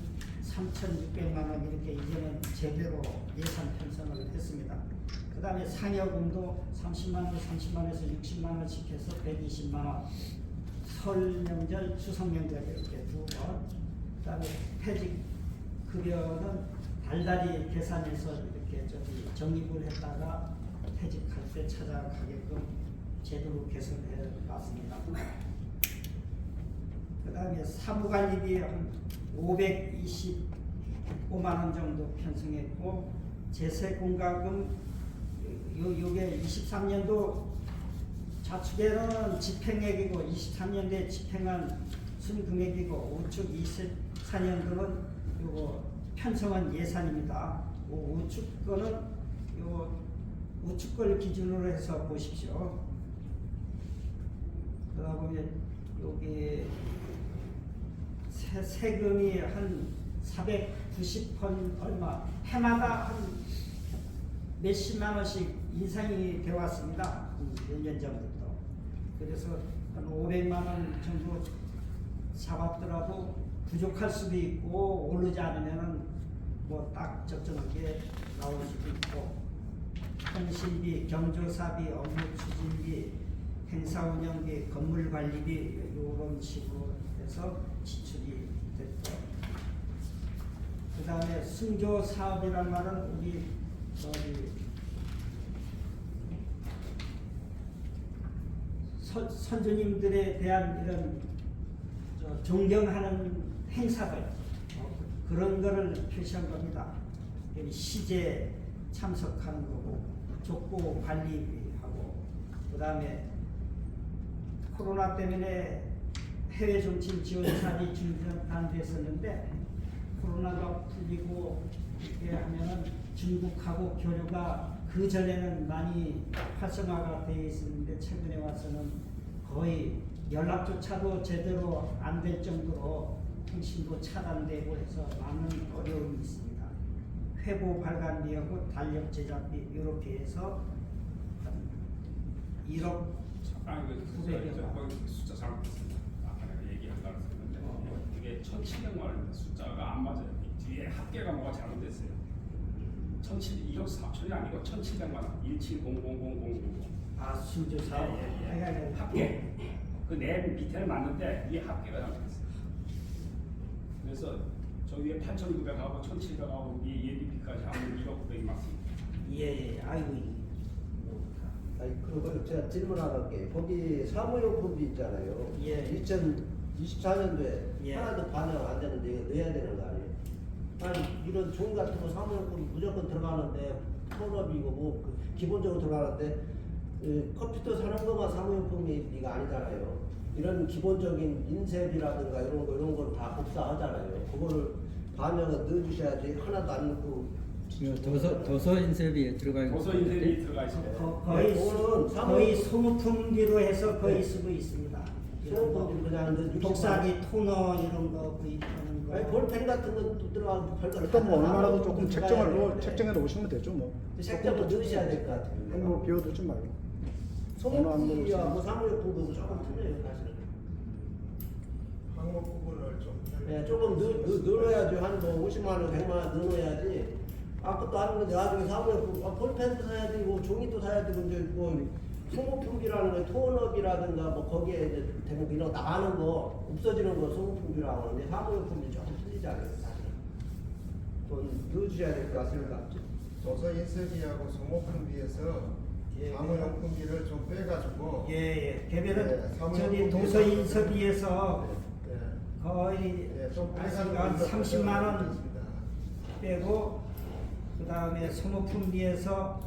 3,600만 원 이렇게 이제는 제대로 예산 편성을 했습니다. 그 다음에 상여금도 30만 원, 30만 원에서 60만 원씩 해서 120만 원. 설 명절, 추석 명절 이렇게 두 번. 그 다음에 퇴직 급여는 달달이 계산해서 이렇게 적립을 했다가 퇴직할 때 찾아가게끔 제도로 개선해 놨습니다. 그 다음에 사무관리비 한 525만 원 정도 편성했고, 제세공과금 요게 23년도 자축에는 집행액이고 23년도에 집행한 순금액이고 우측 24년도는 요거 편성한 예산입니다. 우측 거는 요 우측 걸 기준으로 해서 보십시오. 그다음에 여기 세금이 한 490건 얼마, 해마다 한 몇십만 원씩 인상이 되어 왔습니다. 몇 년 전부터. 그래서 한 500만 원 정도 잡았더라도 부족할 수도 있고 오르지 않으면은 뭐 딱 적정하게 나올 수도 있고, 통신비, 경조사비, 업무 추진비, 행사운영비, 건물관리비 이런 식으로 해서 지출이 됐고, 그 다음에 순교사업이란 말은 우리 선주님들에 대한 이런 존경하는 행사들, 그런 거를 표시한 겁니다. 시제 참석하는 거고, 족보 관리하고, 그 다음에 코로나 때문에 해외 정치인 지원사비 중단됐었는데 코로나가 풀리고 이렇게 하면은 중국하고 교류가 그 전에는 많이 활성화가 되어 있었는데 최근에 와서는 거의 연락조차도 제대로 안 될 정도로 통신도 차단되고 해서 많은 어려움이 있습니다. 회보 발간비하고 달력 제작비 이렇게 해서 한 1억 아니 그 900여 숫자 잘못했습니다. 아까 내가 얘기하려고 했는데 이게 1,700만 원입니다. 숫자가 안 맞아요. 뒤에 합계가 뭐가 잘못됐어요. 1,1억 4천이 아니고 1,700만 원. 1700000. 아 순조사 예. 합계. 그 내 밑에는 맞는데 이 합계가 잘못됐어요. 그래서 저 위에 8,900하고 1,700하고 이 예비비까지 하면 1억 900이 맞습니다. 예, 아이고. 아니, 그리고 제가 질문 하나 할게요. 거기 사무용품비 있잖아요. 예. 2024년도에 예. 하나도 반영 안 되는데 이거 넣어야 되는 거 아니에요? 아니, 이런 종 같은 거 사무용품 무조건 들어가는데 톤업이고 뭐 기본적으로 들어가는데 컴퓨터 사는 것만 사무용품비가 아니잖아요. 이런 기본적인 인쇄비라든가 이런 걸 다 복사하잖아요. 그거를 반영을 넣어주셔야지 하나도 안 넣고. 도서 인쇄비에 들어가 있는 도서 인쇄비 들어가 있어요. 거의 소모품비로 해서 거의 쓰고 있습니다. 소모품비 그냥 넣어주시고. 독사기, 토너 이런 거 구입하는 거. 아니, 볼펜 같은 것도 들어가고 별거 일단 뭐 얼마라도 조금 들어가야 되는데. 책정해 놓으시면 되죠 뭐. 책정을 넣으셔야 될 것 같아요. 한뭐 비워두지 말고. 소모품비와 뭐 사무용품도 조금 틀려요 사실은. 항목 부분을 좀 네, 조금 늘어야지. 한 뭐 50만 원, 100만 원 늘어야지. 아무것도 아닌데 나중에 사무용품, 볼펜도 사야 되고 종이도 사야 되고 이제 뭐 소모품비라는 거, 톤업이라든가 뭐 거기에 이제 대부분 이런 거 나가는 거 없어지는 거 소모품비라고 하는데 사무용품이 조금 틀리잖아요 사실은. 좀 넣어주셔야 될 것 같습니다. 도서 인쇄비하고 소모품비에서 사무용품비를 좀 빼가지고 개별은 사무용품비 도서 인쇄비에서 네. 거의 좀 한 30만 원 있습니다. 빼고, 그 다음에 소모품비에서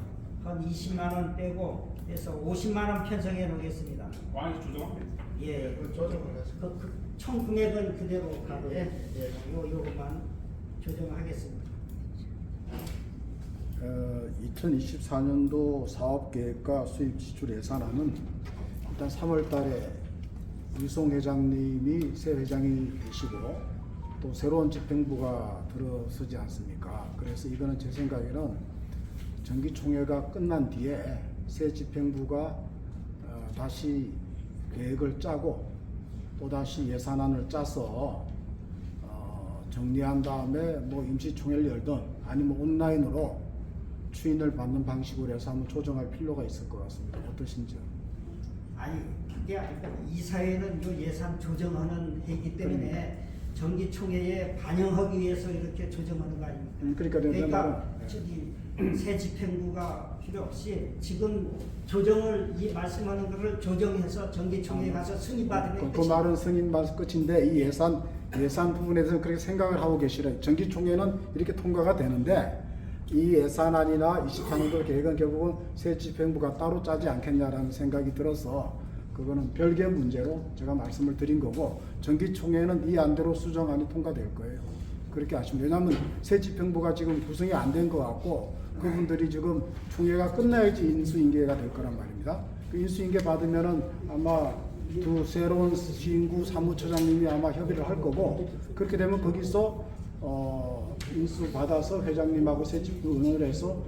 한 20만 원 빼고 해서 50만 원 편성해 놓겠습니다. 왕이 조정하면 됩니다. 예. 그 조정을 하시고. 총 금액은 그대로 가고요. 예. 요것만 조정하겠습니다. 2024년도 사업계획과 수입 지출 예산안은 일단 3월 달에 유송 회장님이 새 회장이 되시고 또 새로운 집행부가 들어서지 않습니까? 그래서 이거는 제 생각에는 정기총회가 끝난 뒤에 새 집행부가 다시 계획을 짜고 또다시 예산안을 짜서 정리한 다음에 뭐 임시총회를 열든 아니면 온라인으로 추인을 받는 방식으로 해서 한번 조정할 필요가 있을 것 같습니다. 어떠신지요? 아니 그게 아니고 이사회는 요 예산 조정하는 회기 때문에 정기총회에 반영하기 위해서 이렇게 조정하는 거 아닙니까? 그러니까 내 그러니까 말은, 저기 새 집행부가 필요 없이 지금 조정을 이 말씀하는 거를 조정해서 정기총회에 가서 승인받으면 그 말은 승인 말씀 끝인데 이 예산 부분에 대해서 그렇게 생각을 하고 계시래요. 정기총회는 이렇게 통과가 되는데 이 예산안이나 24년도 계획은 결국은 새 집행부가 따로 짜지 않겠냐라는 생각이 들어서 그거는 별개의 문제로 제가 말씀을 드린 거고 정기총회는 이 안대로 수정안이 통과될 거예요. 그렇게 아시면 왜냐하면 새 집행부가 지금 구성이 안 된 것 같고 그분들이 지금 총회가 끝나야지 인수인계가 될 거란 말입니다. 그 인수인계 받으면은 아마 두 새로운 신구 사무처장님이 아마 협의를 할 거고 그렇게 되면 거기서 인수 받아서 회장님하고 새 집행부 의논을 해서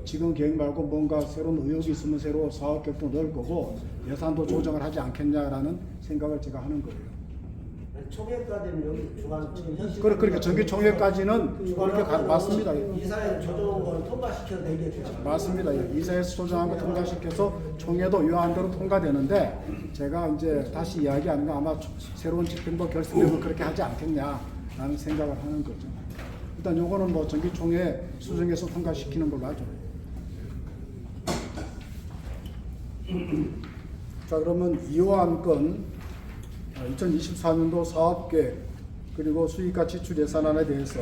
지금 계획 말고 뭔가 새로운 의혹이 있으면 새로 사업계획도 넣을 거고 예산도 조정을 하지 않겠냐라는 생각을 제가 하는 거예요. 총회까지는 여기 주관 그러니까 정기총회까지는 그렇게 맞습니다. 이사회 조정한 걸 통과시켜야 되겠죠. 맞습니다. 이사회에서 조정한 거 통과시켜서 총회도 이 안대로 통과되는데 제가 이제 다시 이야기하는 건 아마 새로운 집행부 결성되면 그렇게 하지 않겠냐라는 생각을 하는 거죠. 일단 요거는 뭐 정기총회 수정해서 통과시키는 걸로 하죠. 자 그러면 이호안건 2024년도 사업계획 그리고 수익과 지출 예산안에 대해서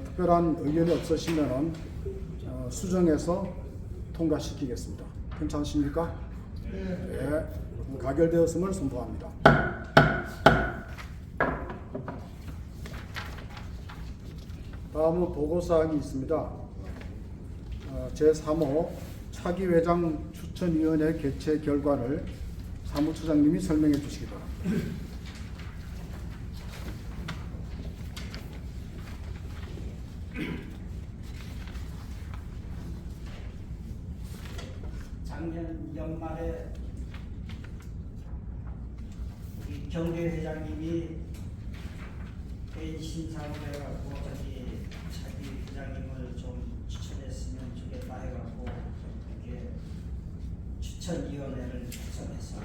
특별한 의견이 없으시면은 수정해서 통과시키겠습니다. 괜찮으십니까? 네. 가결되었음을 선포합니다. 다음은 보고사항이 있습니다. 제3호 차기 회장 추천위원회 개최 결과를 사무처장님이 설명해 주시기 바랍니다. 작년 연말에 우리 경제회장님이 개인 신상을 해갖고 저기 자기 회장님을 좀 추천했으면 좋겠다 해갖고 이렇게 추천위원회를 구성해서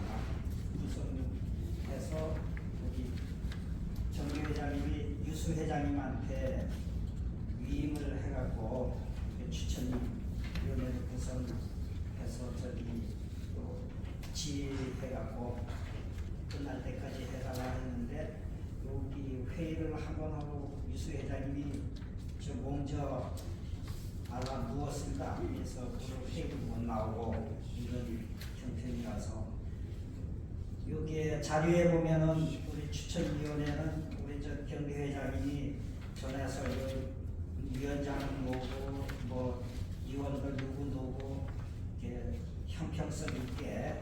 우리 정기 회장님이 유수 회장님한테 위임을 해갖고 추천위원회를 구성해서 저기 또 지휘해갖고 끝날 때까지 해달라 했는데 여기 회의를 한번 하고 유수 회장님이 저 먼저 알아 누웠습니다. 그래서 그 회의도 못 나오고 이런 형편이라서 여기에 자료에 보면은 우리 추천위원회는 우리 저 경비회장님이 전해서 위원장은 뭐고 뭐 위원들 누구 이렇게 형평성 있게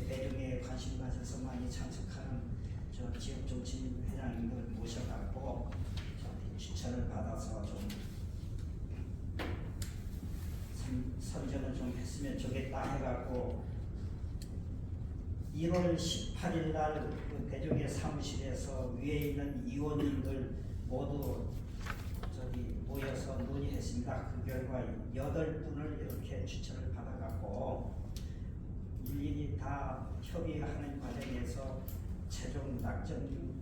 대중에 관심 가져서 많이 참석하는 저 지역정치인 회장님들 모셔갖고 추천을 받아서 좀 선정을 좀 했으면 좋겠다 해갖고 1월 18일 날그 대종의 사무실에서 위에 있는 의원님들 모두 저기 모여서 논의했습니다. 그 결과 8분을 이렇게 추천을 받아갖고 일일이 다 협의하는 과정에서 최종 낙점된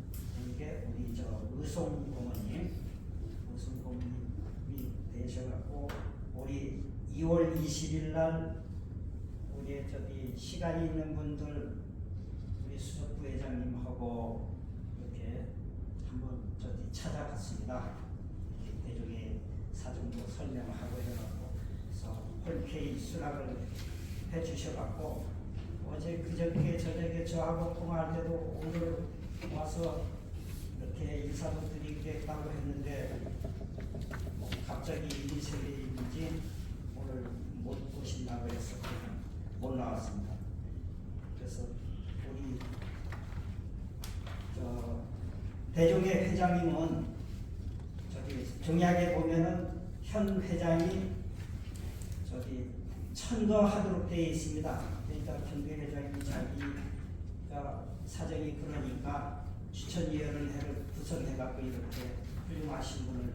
게 우리 저 의송 고모님이 되셔갖고 우리 2월 20일 날 우리 저기 시간이 있는 분들 우리 수석부 회장님하고 이렇게 한번 저기 찾아갔습니다. 대중의 사정도 설명하고 해갖고 그래서 홀케이 수락을 해주셔갖고 어제 그저께 저녁에 저하고 통화할 때도 오늘 와서 이렇게 인사도 드리겠다고 했는데 갑자기 일이 생기는지 오늘 못 오신다고 해서 그냥 못 나왔습니다. 그래서 우리 저 대종의 회장님은 저기 정약에 보면은 현 회장이 저기 천거하도록 되어 있습니다. 그러니까 경비 회장님이 자기가 사정이 그러니까 추천위원회를 구성해갖고 이렇게 훌륭하신 분을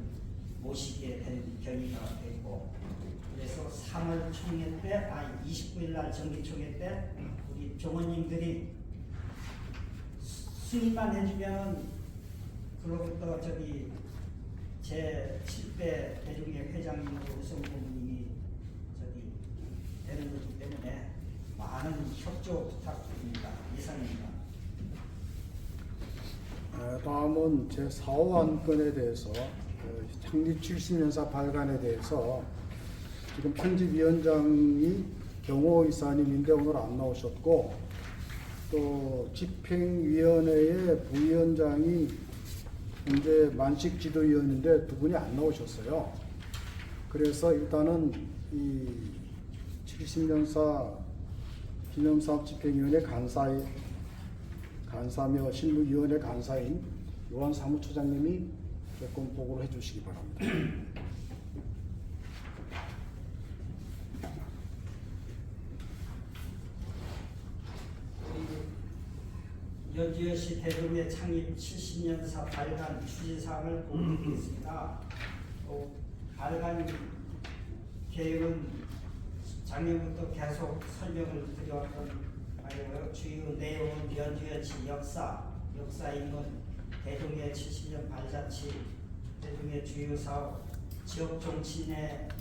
모시게 된 경위가 됐고, 그래서 3월 총회 때, 29일 날 정기총회 때 우리 종원님들이 승인만 해주면 그로부터 저기 제 7대 대중회 회장님으로 우선 고문님이 저기 되는 거기 때문에 많은 협조 부탁드립니다. 이상입니다. 다음은 제4호 안건에 대해서 창립 70년사 발간에 대해서 지금 편집위원장이 경호 이사님인데 오늘 안 나오셨고, 또 집행위원회의 부위원장이 현재 만식 지도위원인데 두 분이 안 나오셨어요. 그래서 일단은 이 70년사 기념사업 집행위원회 간사며 실무위원회 간사인 요한 사무처장님이 조금 보고를 해주시기 바랍니다. 연주여시 대동회 창립 70년사 발간 추진사항을 보고드리겠습니다. 발간 계획은 작년부터 계속 설명을 드려왔던 바이고요. 주요 내용은 연주여시 역사인문, 대동회 70년 발자취, 대동회 주요 사업, 지역 정치 내에서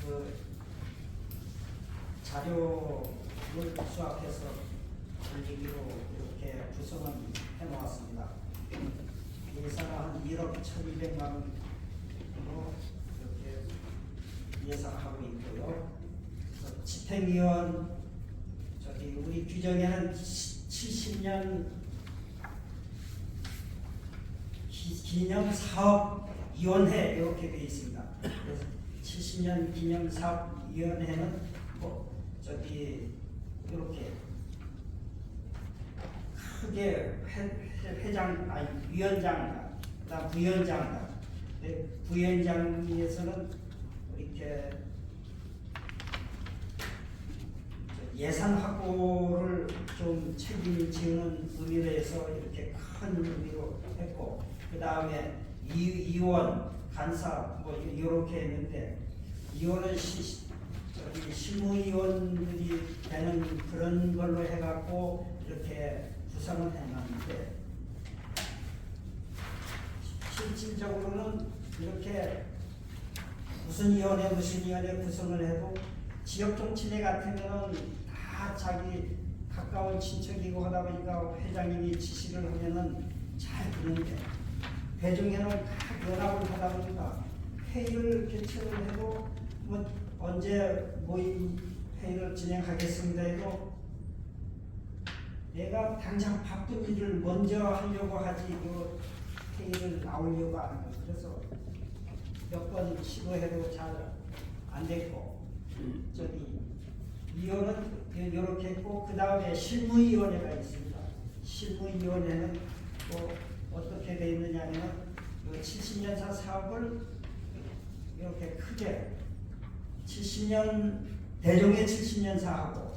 그 자료를 수합해서 올리기로 이렇게 구성은 해놓았습니다. 예산은 한 1억 1,200만 원으로 이렇게 예상하고 있고요. 그래서 집행위원 저기 우리 규정에는 70년 기념사업위원회 이렇게 되어 있습니다. 그래서 70년 기념사업위원회는 저기 이렇게 크게 위원장, 그다음 부위원장, 부위원장에서는 이렇게 예산 확보를 좀 책임지는 의미로 해서 이렇게 큰 의미로 했고, 그 다음에 이원, 간사 뭐 이렇게 했는데, 이원은 실무위원들이 되는 그런 걸로 해갖고 이렇게 구성을 해놨는데, 실질적으로는 이렇게 무슨 위원회 구성을 해도 지역정치회 같으면은 다 자기 가까운 친척이고 하다 보니까 회장님이 지시를 하면은 잘 듣는데, 대중회는 다 연합을 하다 보니까 회의를 개최를 해도 뭐 언제 모임 회의를 진행하겠습니다 해도 내가 당장 바쁜 일을 먼저 하려고 하지 그 회의를 나오려고 안 해요. 그래서 몇 번 시도해도 잘 안 됐고, 저기 위원은 이렇게 했고, 그 다음에 실무위원회가 있습니다. 실무위원회는 또 어떻게 되어 있느냐면 70년사 사업을 이렇게 크게 70년 대종의 70년사하고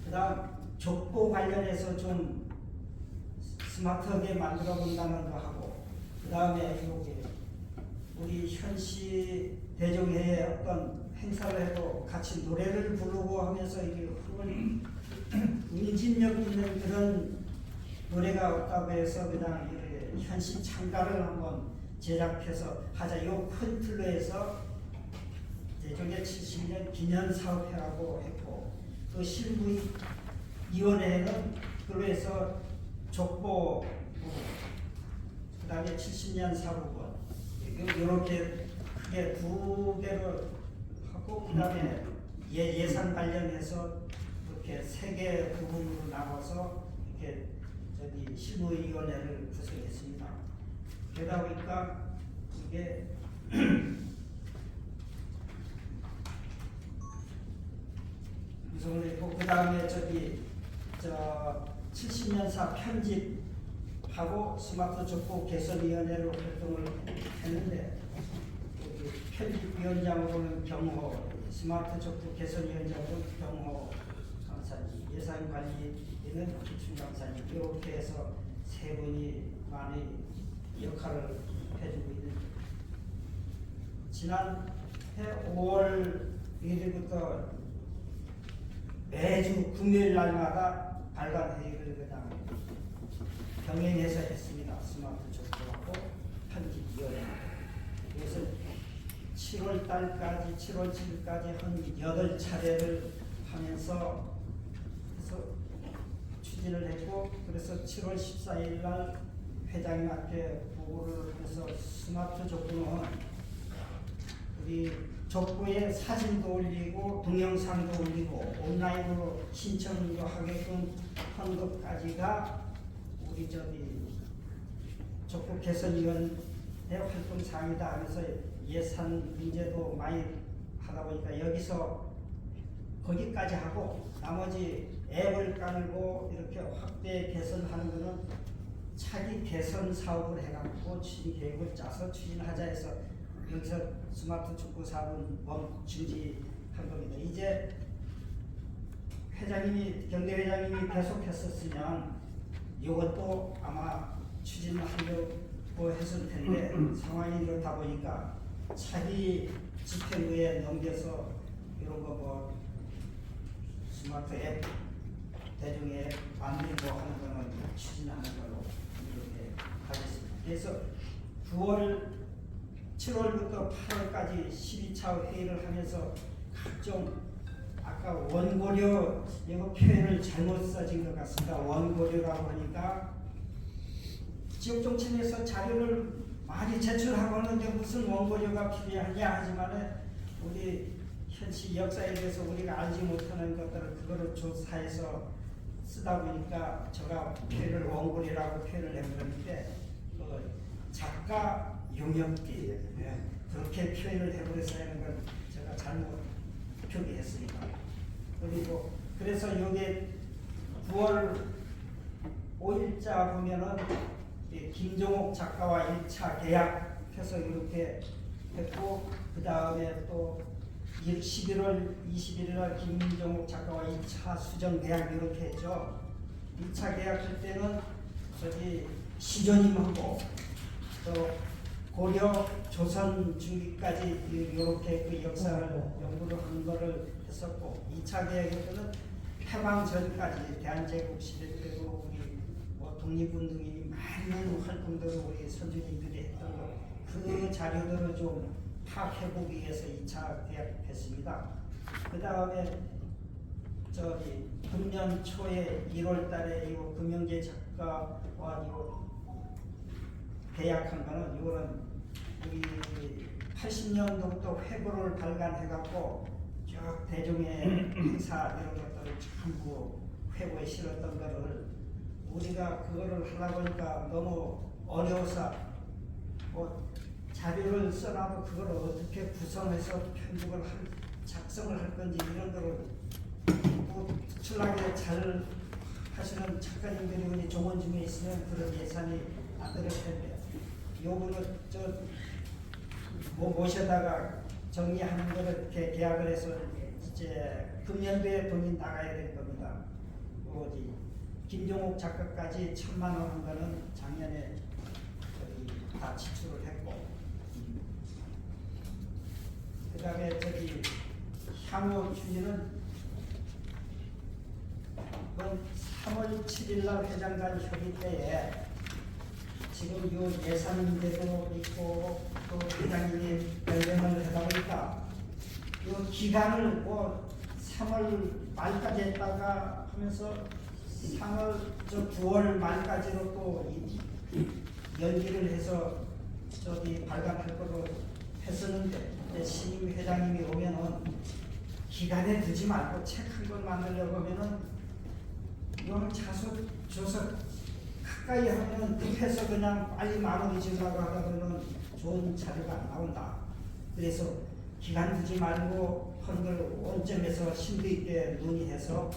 그 다음 족보 관련해서 좀 스마트하게 만들어 본다는 거 하고, 그 다음에 이렇게 우리 현시 대종회에 어떤 행사를 해도 같이 노래를 부르고 하면서 이게 응집력 있는 그런 노래가 없다고 해서 그냥 이렇게 현시 창가를 한번 제작해서 하자. 요 큰 틀로 해서 대종의 70년 기념사업회라고 했고, 그 실무위원회는 그로 해서 족보, 그 다음에 70년 사부권 이렇게 크게 두 개로 하고, 그 다음에 예산 관련해서 이렇게 세 개 부분으로 나눠서 이렇게 저기 실무위원회를 구성했습니다. 그러다 보니까 이게 구성을 했고, 그 다음에 저기 70년사 편집하고 스마트 족보 개선위원회로 활동을 했는데, 편집위원장으로는 경호, 스마트 족보 개선위원장으로 경호 감사님, 예산관리에는 기춘 감사님 이렇게 해서 세 분이 많이 역할을 해주고 있는 지난해 5월 1일부터 매주 금요일 날마다 발간회의를 그냥 병행해서 했습니다. 스마트 접근하고 편집위원회. 그래서 7월 달까지 7월 7일까지 한 8차례를 하면서 그래서 추진을 했고 그래서 7월 14일 날 회장님 앞에 보고를 해서 스마트 족구는 우리 족구에 사진도 올리고 동영상도 올리고 온라인으로 신청도 하게끔 한 것까지가 우리 족구 개선위원회 활동 사항이다 하면서 예산 문제도 많이 하다 보니까 여기서 거기까지 하고 나머지 앱을 깔고 이렇게 확대 개선하는 거는 차기 개선 사업을 해갖고 추진 계획을 짜서 추진하자 해서 여기서 스마트 축구 사업은 멈추지한 겁니다. 이제 회장님이 경대회장님이 계속했었으면 이것도 아마 추진하려고 했을 텐데 상황이 이렇다 보니까 차기 집행부에 넘겨서 이런 거 뭐 스마트 앱 대중에 만들고 하는 거는 추진하는 걸로 이렇게 하겠습니다. 그래서 7월부터 8월까지 12차 회의를 하면서 각종 아까 원고료 이거 표현을 잘못 써진 것 같습니다. 원고료라고 하니까 지역정책에서 자료를 많이 제출하고 하는데 무슨 원고료가 필요하냐 하지만 우리 현시 역사에 대해서 우리가 알지 못하는 것들을 그거를 조사해서 쓰다 보니까 제가 표현을 원고료라고 표현을 해버렸는데 작가 용역비 그렇게 표현을 해버렸어야 하는 걸 제가 잘못 표기했으니까 그리고 그래서 여기 9월 5일자 보면은 김종옥 작가와 1차 계약해서 이렇게 했고 그 다음에 또 11월 21일 날 김종옥 작가와 2차 수정 계약 이렇게 했죠. 2차 계약할 때는 시조님하고 또 고려 조선 중기까지 이렇게 그 역사를 연구를 한 거를 했었고 2차 계약할 때는 해방 전까지 대한제국 시대 때도 우리 독립운동이 많은 활동들을 우리 선주님들이 했던 거 그 자료들을 좀 파악해보기 위해서 2차 계약했습니다. 그 다음에 금년 초에 1월 달에 이 금영재 작가와 계약한 거는 이거는 우리 80년도부터 회고를 발간해갖고 쭉 대중의 행사 이런 것들을 전부 회고에 실었던 거를 우리가 그거를 하다 보니까 너무 어려워서 자료를 써놔도 그걸 어떻게 구성해서 편집을 작성을 할 건지 이런 거를 특출나게 잘 하시는 작가님들이 우리 종원 중에 있으면 그런 예산이 안 들을 텐데 요거는 모셔다가 정리하는 거를 이렇게 계약을 해서 이제 금년도에 돈이 나가야 될 겁니다. 김종옥 작가까지 1,000만 원 한 거는 작년에 다 지출을 했고 그 다음에 향후 추진은 3월 7일 날 회장단 협의 때에 지금 요 예산 문제도 있고 또 회장님이 변경을 하다 보니까 요 기간을 3월 말까지 했다가 하면서 9월 말까지로 또 연기를 해서 발간할 거로 했었는데 신임 회장님이 오면은 기간에 두지 말고 책 한 권 만들려고 하면은 이걸 자수 줘서 가까이 하면은 급해서 그냥 빨리 마무리 지으라고 하다 보면 좋은 자료가 안 나온다. 그래서 기간 두지 말고 한 걸 원점에서 심도 있게 논의해서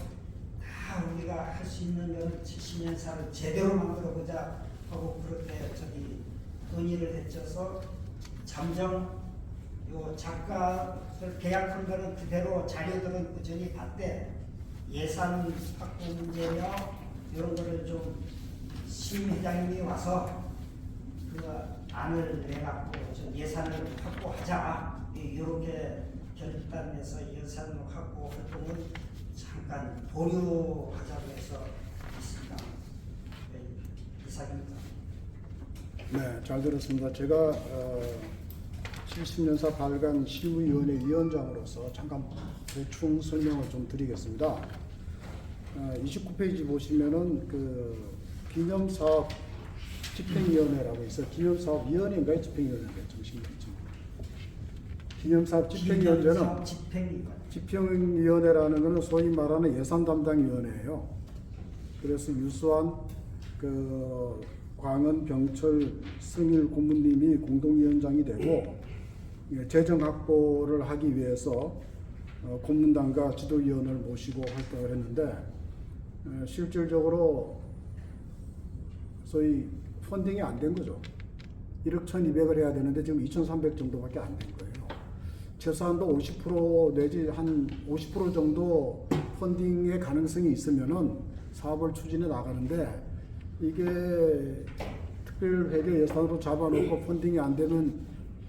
다 우리가 할 수 있는 70년사를 제대로 만들어 보자 하고 그렇게 논의를 해쳐서 잠정 요 작가를 계약한 거는 그대로 자료들은 꾸준히 봤대. 예산 확보 문제며 이런 거를 좀 심 회장님이 와서 그 안을 내갖고 좀 예산을 확보하자 이렇게 결단해서 예산을 확보 활동을 잠깐 보류하자고 해서 있습니다. 네, 이상입니다. 네, 잘 들었습니다. 제가 70년사 발간 실무위원회 위원장으로서 잠깐 대충 설명을 좀 드리겠습니다. 29페이지 보시면은 그 기념사업 집행위원회라고 있어요. 기념사업위원회인가요? 집행위원회인가요? 정신이 기념사업 집행위원회는 집행위원회라는 것은 소위 말하는 예산담당위원회예요. 그래서 유수한 그 광은, 병철, 승일 고문님이 공동위원장이 되고 재정 확보를 하기 위해서 고문단과 지도위원을 모시고 활동을 했는데 실질적으로 소위 펀딩이 안 된 거죠. 1억 1,200을 해야 되는데 지금 2,300 정도밖에 안 된 거예요. 최소한도 50% 내지 한 50% 정도 펀딩의 가능성이 있으면은 사업을 추진해 나가는데 이게 특별회계 예산으로 잡아놓고 펀딩이 안 되면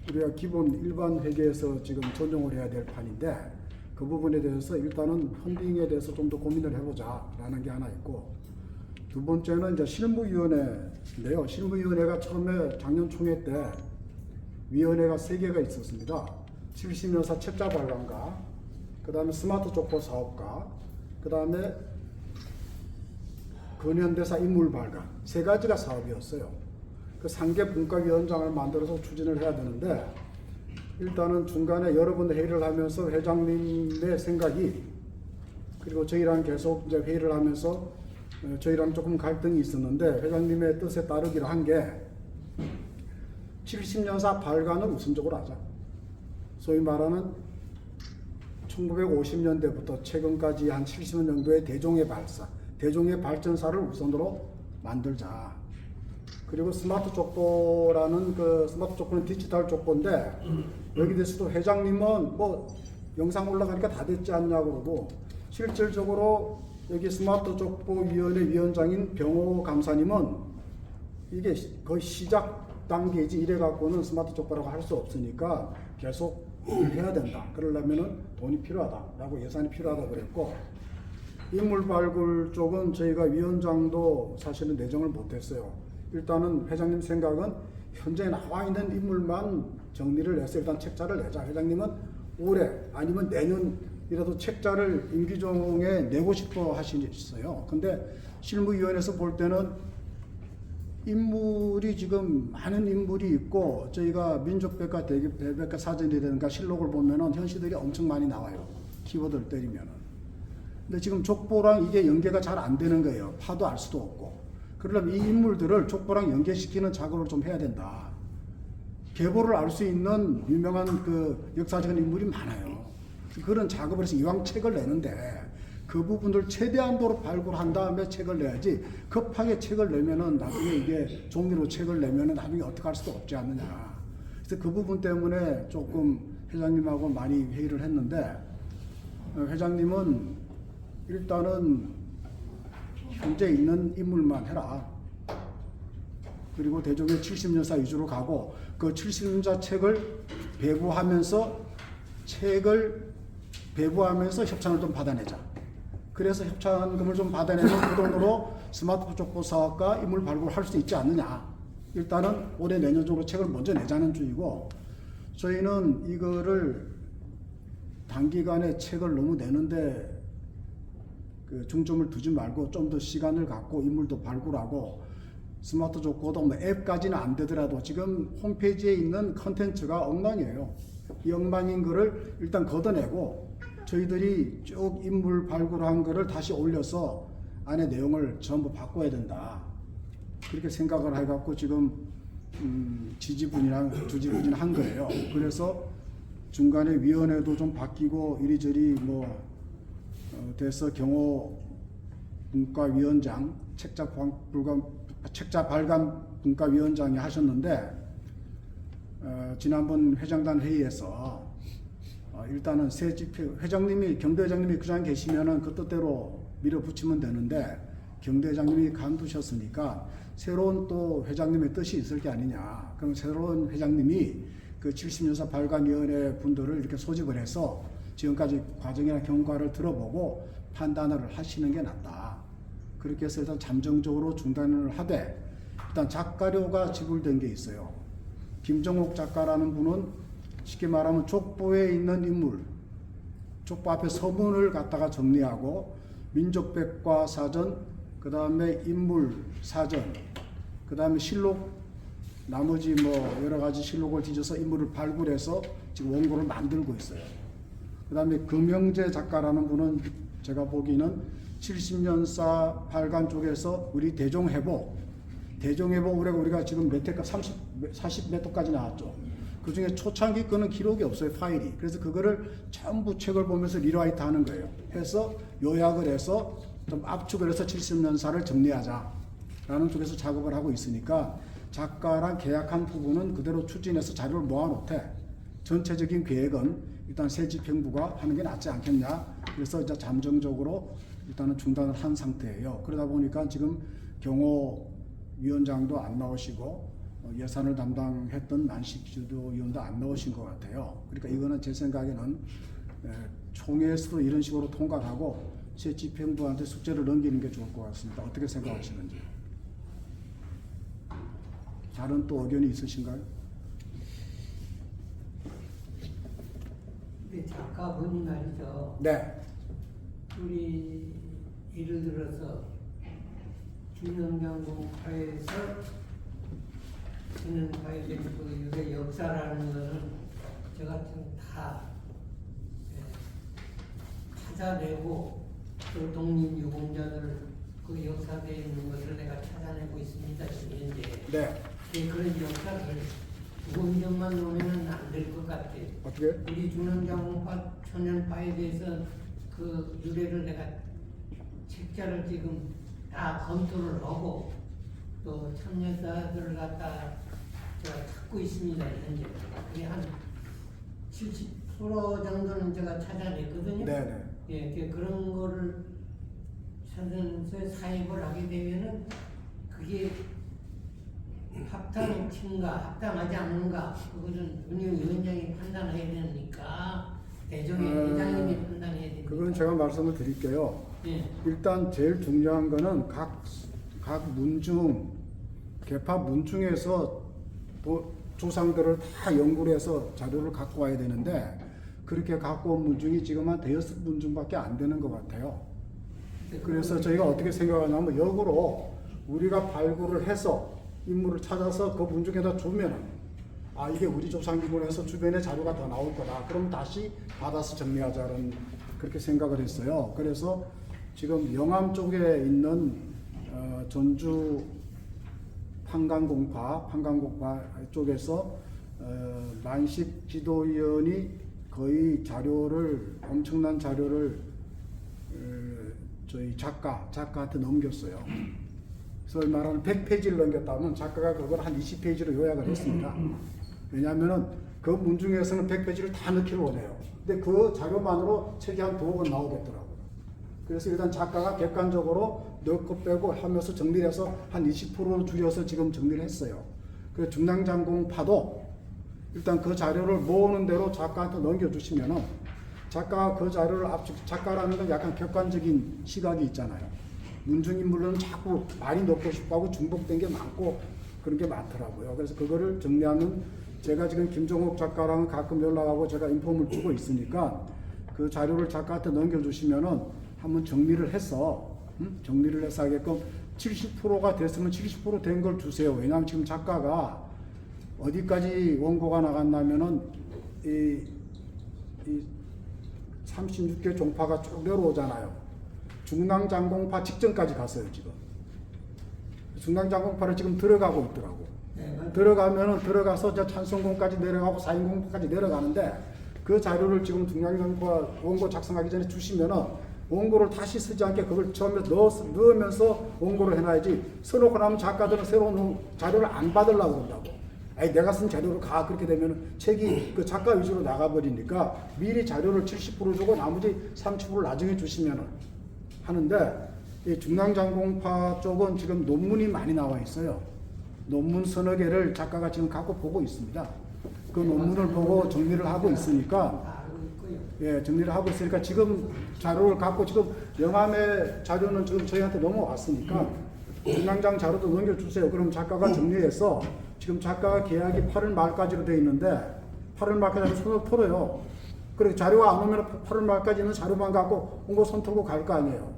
우리가 기본 일반 회계에서 지금 전용을 해야 될 판인데 그 부분에 대해서 일단은 펀딩에 대해서 좀 더 고민을 해보자라는 게 하나 있고 두 번째는 이제 실무위원회인데요. 실무위원회가 처음에 작년 총회 때 위원회가 3개가 있었습니다. 70년사 책자 발간과 그 다음에 스마트 족보 사업과 그 다음에 근현대사 인물 발간 3가지가 사업이었어요. 그 3개 분과위원장을 만들어서 추진을 해야 되는데 일단은 중간에 여러 번 회의를 하면서 회장님의 생각이 그리고 저희랑 계속 이제 회의를 하면서 저희랑 조금 갈등이 있었는데 회장님의 뜻에 따르기로 한 게 70년사 발간을 우선적으로 하자. 소위 말하는 1950년대부터 최근까지 한 70년 정도의 대종의 발사, 대종의 발전사를 우선으로 만들자. 그리고 스마트 족보라는 그 스마트 족보는 디지털 족보인데 여기 대해서도 회장님은 뭐 영상 올라가니까 다 됐지 않냐 그러고 실질적으로 여기 스마트 족보위원회 위원장인 병호 감사님은 이게 거의 시작 단계이지 이래 갖고는 스마트 족보라고 할 수 없으니까 계속 해야 된다. 그러려면은 돈이 필요하다라고 예산이 필요하다고 그랬고 인물 발굴 쪽은 저희가 위원장도 사실은 내정을 못했어요. 일단은 회장님 생각은 현재 나와 있는 인물만 정리를 해서 일단 책자를 내자. 회장님은 올해 아니면 내년이라도 책자를 임기종에 내고 싶어 하시겠어요. 근데 실무위원회에서 볼 때는 인물이 지금 많은 인물이 있고 저희가 민족백과 대백과 사전이라든가 실록을 보면은 현시들이 엄청 많이 나와요. 키워드를 때리면은. 근데 지금 족보랑 이게 연계가 잘 안 되는 거예요. 파도 알 수도 없고. 그러려면 이 인물들을 족보랑 연계시키는 작업을 좀 해야 된다. 계보를 알 수 있는 유명한 그 역사적인 인물이 많아요. 그런 작업을 해서 이왕 책을 내는데 그 부분을 최대한도로 발굴한 다음에 책을 내야지 급하게 책을 내면은 나중에 이게 종이로 책을 내면은 나중에 어떻게 할 수도 없지 않느냐. 그래서 그 부분 때문에 조금 회장님하고 많이 회의를 했는데 회장님은 일단은 현재 있는 인물만 해라. 그리고 대종의 70년사 위주로 가고 그 70년사 책을 배부하면서 협찬을 좀 받아내자. 그래서 협찬금을 좀 받아내면 그 돈으로 스마트 족보 사업과 인물 발굴을 할 수 있지 않느냐. 일단은 올해 내년 정도 책을 먼저 내자는 주의고 저희는 이거를 단기간에 책을 너무 내는데 그 중점을 두지 말고 좀 더 시간을 갖고 인물도 발굴하고 스마트 족보도 뭐 앱까지는 안 되더라도 지금 홈페이지에 있는 컨텐츠가 엉망이에요. 이 엉망인 거를 일단 걷어내고 저희들이 쭉 인물 발굴한 거를 다시 올려서 안에 내용을 전부 바꿔야 된다. 그렇게 생각을 해갖고 지금 지지분이랑 주지분한 거예요. 그래서 중간에 위원회도 좀 바뀌고 이리저리 돼서 경호 분과위원장, 책자 발간 분과위원장이 하셨는데 지난번 회장단 회의에서 일단은 새 집회 회장님이 경대회장님이 그 장 계시면은 그 뜻대로 밀어붙이면 되는데 경대회장님이 간두셨으니까 새로운 또 회장님의 뜻이 있을 게 아니냐. 그럼 새로운 회장님이 그 70년사 발간위원회 분들을 이렇게 소집을 해서 지금까지 과정이나 경과를 들어보고 판단을 하시는 게 낫다. 그렇게 해서 일단 잠정적으로 중단을 하되 일단 작가료가 지불된 게 있어요. 김정옥 작가라는 분은 쉽게 말하면 족보에 있는 인물, 족보 앞에 서문을 갖다가 정리하고 민족백과 사전, 그 다음에 인물 사전, 그 다음에 실록, 나머지 뭐 여러 가지 실록을 뒤져서 인물을 발굴해서 지금 원고를 만들고 있어요. 그 다음에 금영재 작가라는 분은 제가 보기에는 70년사 발간 쪽에서 우리 대종해보 우리가 지금 몇 회까 40 몇 호까지 나왔죠. 그 중에 초창기 거는 기록이 없어요, 파일이. 그래서 그거를 전부 책을 보면서 리라이트 하는 거예요. 해서 요약을 해서 좀 압축을 해서 70년사를 정리하자라는 쪽에서 작업을 하고 있으니까 작가랑 계약한 부분은 그대로 추진해서 자료를 모아놓되 전체적인 계획은 일단 새 집행부가 하는 게 낫지 않겠냐. 그래서 이제 잠정적으로 일단은 중단을 한 상태예요. 그러다 보니까 지금 경호 위원장도 안 나오시고 예산을 담당했던 만식주도 위원도 안 나오신 것 같아요. 그러니까 이거는 제 생각에는 총회에서도 이런 식으로 통과하고 새 집행부한테 숙제를 넘기는 게 좋을 것 같습니다. 어떻게 생각하시는지. 다른 또 의견이 있으신가요? 근데 작가분이 말이죠. 네. 우리 예를 들어서 중앙장공파에서 저는 봐야 되는 그 역사라는 것은 저 같은 다 찾아내고 또 독립유공자들 그 역사대에 있는 것을 내가 찾아내고 있습니다. 지금 현재. 네. 그런 역사를 무공전만 놓으면 안 될 것 같아요. 어떻게? 우리 중앙장공파 천연파에 대해서 그 유래를 내가 책자를 지금 다 검토를 하고 또 참여자들을 갖다 제가 찾고 있습니다. 현재 그게 한 70% 정도는 제가 찾아냈거든요. 네네. 예, 그런 거를 찾아내서 사입을 하게 되면은 그게 합당친가 합당하지 않는가 그거는 운영위원장이 판단해야 되니까 대종의 회장님이 판단해야 되니까. 그건 제가 말씀을 드릴게요. 예. 일단 제일 중요한 거는 각 문중, 개파 문중에서 조상들을 다 연구를 해서 자료를 갖고 와야 되는데 그렇게 갖고 온 문중이 지금 한 5 문중밖에 안 되는 것 같아요. 그래서 저희가 어떻게 생각하냐면 역으로 우리가 발굴을 해서 인물을 찾아서 그 문중에다 주면은 이게 우리 조상기문에서 주변에 자료가 더 나올 거다. 그럼 다시 받아서 정리하자는 그렇게 생각을 했어요. 그래서 지금 영암 쪽에 있는 전주 판강공파 쪽에서 만식 지도위원이 거의 엄청난 자료를 저희 작가한테 넘겼어요. 소위 말하는 100페이지를 넘겼다면 작가가 그걸 한 20페이지로 요약을 했습니다. 왜냐하면은 그 문중에서는 100페이지를 다 넣기를 원해요. 근데 그 자료만으로 책이 한 2억은 나오겠더라고요. 그래서 일단 작가가 객관적으로 넣고 빼고 하면서 정리를 해서 한 20% 줄여서 지금 정리를 했어요. 그래서 중앙장공파도 일단 그 자료를 모으는 대로 작가한테 넘겨주시면은 작가가 그 자료를 작가라는 건 약간 객관적인 시각이 있잖아요. 문중인물은 자꾸 많이 넣고 싶어 하고 중복된 게 많고 그런 게 많더라고요. 그래서 그거를 정리하면 제가 지금 김종옥 작가랑 가끔 연락하고 제가 인폼을 주고 있으니까 그 자료를 작가한테 넘겨주시면은 한번 정리를 해서 하게끔 70%가 됐으면 70% 된 걸 주세요. 왜냐하면 지금 작가가 어디까지 원고가 나갔냐면은 이 36개 종파가 쭉 내려오잖아요. 중랑장공파 직전까지 갔어요, 지금. 중랑장공파를 지금 들어가고 있더라고. 들어가면은 들어가서 저 찬송공까지 내려가고 사인공파까지 내려가는데 그 자료를 지금 중랑장공파 원고 작성하기 전에 주시면은 원고를 다시 쓰지 않게 그걸 처음에 넣으면서 원고를 해놔야지 써놓고 나면 작가들은 새로운 자료를 안 받으려고 그런다고. 아니 내가 쓴 자료로 가 그렇게 되면 책이 그 작가 위주로 나가버리니까 미리 자료를 70% 주고 나머지 30% 나중에 주시면 하는데 이 중앙장공파 쪽은 지금 논문이 많이 나와 있어요. 논문 서너 개를 작가가 지금 갖고 보고 있습니다. 그 논문을 보고 정리를 하고 있으니까 다 알고 있고요. 예, 정리를 하고 있으니까 지금 자료를 갖고 지금 영암의 자료는 지금 저희한테 넘어왔으니까 중앙장 자료도 넘겨주세요. 그럼 작가가 정리해서 지금 작가가 계약이 8월 말까지로 돼 있는데 8월 말까지 손을 털어요. 그리고 자료가 안 오면 8월 말까지는 자료만 갖고 원고 손 털고 갈 거 아니에요.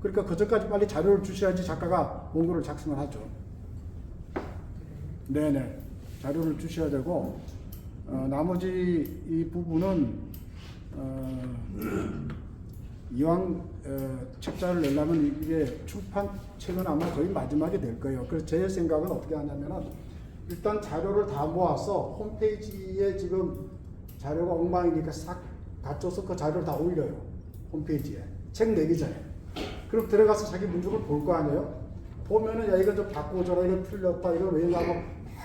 그러니까 그전까지 빨리 자료를 주셔야지 작가가 원고를 작성을 하죠. 네네. 자료를 주셔야 되고 나머지 이 부분은 이왕 책자를 내려면 이게 출판책은 아마 거의 마지막에 될 거예요. 그래서 제 생각은 어떻게 하냐면은 일단 자료를 다 모아서 홈페이지에 지금 자료가 엉망이니까 싹 갖춰서 그 자료를 다 올려요. 홈페이지에. 책 내기 전에. 그럼 들어가서 자기 문중을 볼 거 아니에요? 보면은 야 이거 좀 바꿔줘라, 이거 틀렸다, 이거 왜 나고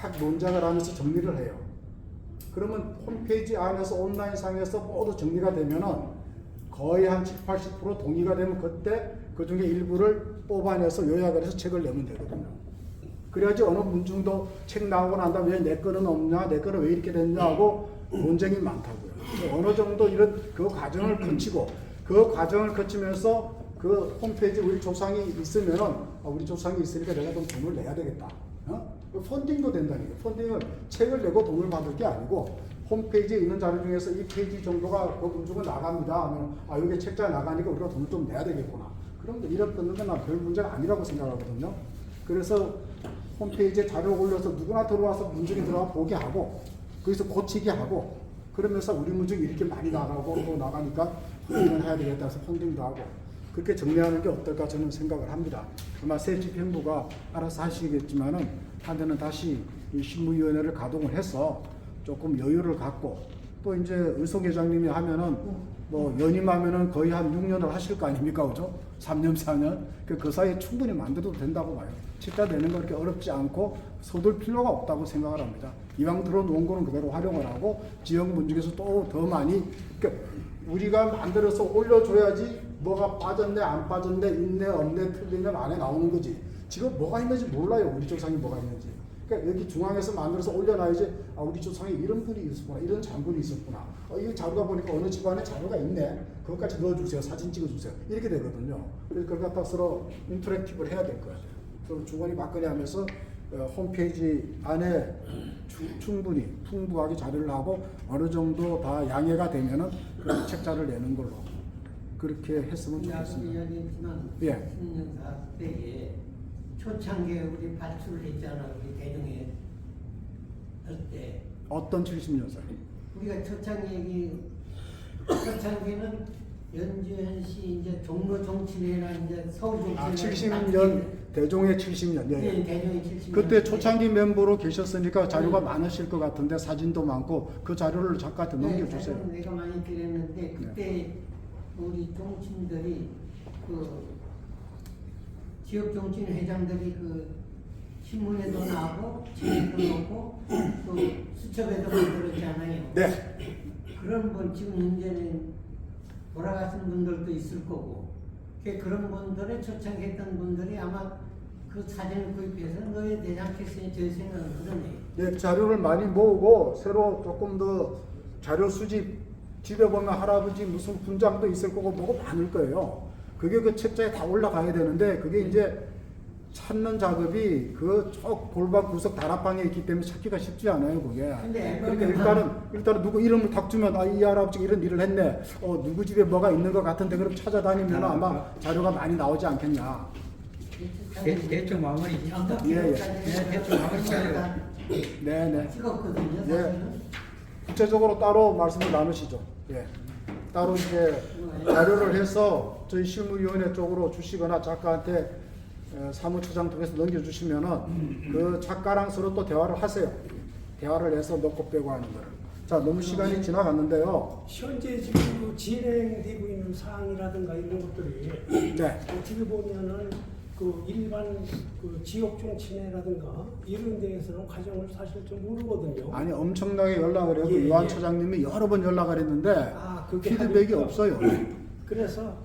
막 논쟁을 하면서 정리를 해요. 그러면 홈페이지 안에서 온라인상에서 모두 정리가 되면은 거의 한 70, 80% 동의가 되면 그때 그 중에 일부를 뽑아내서 요약을 해서 책을 내면 되거든요. 그래야지 어느 문중도 책 나오고 난 다음에 왜 내 거는 없냐, 내 거는 왜 이렇게 됐냐 하고 논쟁이 많다고요. 어느 정도 이런 그 과정을 거치고 그 과정을 거치면서 그 홈페이지 우리 조상이 있으면은 우리 조상이 있으니까 내가 좀 돈을 내야 되겠다. 펀딩도 된다니까. 펀딩은 책을 내고 돈을 받을 게 아니고 홈페이지에 있는 자료 중에서 이 페이지 정도가 그 문중은 나갑니다 하면 여기 책자 나가니까 우리가 돈을 좀 내야 되겠구나. 그럼 이런 끊는 건 난 별 문제가 아니라고 생각하거든요. 그래서 홈페이지에 자료 올려서 누구나 들어와서 문중에 들어와 보게 하고 거기서 고치게 하고 그러면서 우리 문중이 이렇게 많이 나가고 또 나가니까 펀딩을 해야 되겠다 해서 펀딩도 하고 그렇게 정리하는 게 어떨까 저는 생각을 합니다. 아마 새 집행부가 알아서 하시겠지만은 한때는 다시 이 신무위원회를 가동을 해서 조금 여유를 갖고 또 이제 의소회장님이 하면은 뭐 연임하면은 거의 한 6년을 하실 거 아닙니까, 그죠? 3년, 4년. 그 사이에 충분히 만들어도 된다고 봐요. 책자 내는 거 그렇게 어렵지 않고 서둘 필요가 없다고 생각을 합니다. 이왕 들어온 원고는 그대로 활용을 하고 지역 문중에서 또 더 많이 그러니까 우리가 만들어서 올려줘야지 뭐가 빠졌네 안 빠졌네 있네 없네 틀리면 안에 나오는 거지. 지금 뭐가 있는지 몰라요. 우리 조상이 뭐가 있는지. 그러니까 여기 중앙에서 만들어서 올려놔야지 우리 조상에 이런 분이 있었구나 이런 장군이 있었구나 이 자료가 보니까 어느 집안에 자료가 있네 그것까지 넣어주세요 사진 찍어주세요 이렇게 되거든요. 그래서 그걸 갖다 서로 인터랙티브를 해야 될 거예요. 서로 주거니 받거니 하면서 홈페이지 안에 충분히 풍부하게 자료를 하고 어느 정도 다 양해가 되면은 그 책자를 내는 걸로 그렇게 했으면 좋겠습니다. 이야기했지만 예. 10년 400에 초창기에 우리 발출을 했잖아. 우리 대중에 할때 어떤 70년생? 우리가 초창기는 연주현 씨 이제 종로 정치회나 이제 서울 정치회 70년 대종의 70년. 네, 예. 대종의 70년. 그때 초창기 멤버로 계셨으니까 자료가 많으실 것 같은데 사진도 많고 그 자료를 작가한테 넘겨주세요. 네, 내가 많이 드렸는데 그때 우리 정치인들이 그 지역 정치인 회장들이 그 신문에도 나오고 TV에도 나오고 또 수첩에도 만들었잖아요. 네. 그런 분 지금 이제는 돌아가신 분들도 있을 거고 그런 분들의 초창했던 분들이 아마 그 사진을 구입해서 넣어야 되지 않겠어요? 제 생각은 그러네요. 네, 자료를 많이 모으고 새로 조금 더 자료 수집 집에 보면 할아버지 무슨 분장도 있을 거고 뭐가 많을 거예요. 그게 그 책자에 다 올라가야 되는데 그게 이제 찾는 작업이 그 쪽 골반 구석 다락방에 있기 때문에 찾기가 쉽지 않아요, 그게. 그러니까 일단은 누구 이름을 딱 주면 이 할아버지가 이런 일을 했네. 누구 집에 뭐가 있는 것 같은데 그럼 찾아다니면 아마 자료가 많이 나오지 않겠냐. 대충 마무리 짓다. 예, 예. 대충 마무리 짓다. 네네. 찍었거든요. 예. 사진은. 구체적으로 따로 말씀을 나누시죠. 예. 따로 이제 자료를 해서 저희 실무위원회 쪽으로 주시거나 작가한테 사무처장 통해서 넘겨주시면은 그 작가랑 서로 또 대화를 하세요. 대화를 해서 넣고 빼고 하는 거를. 자, 너무 시간이 지나갔는데요. 현재 지금 진행되고 있는 사항이라든가 이런 것들이 네. 어떻게 보면은 그 일반 그 지역 종친회라든가 이런 데에서는 과정을 사실 좀 모르거든요. 아니 엄청나게 연락을 해요. 예, 요한 예. 처장님이 여러 번 연락을 했는데 아, 그게 피드백이 하니까. 없어요. 그래서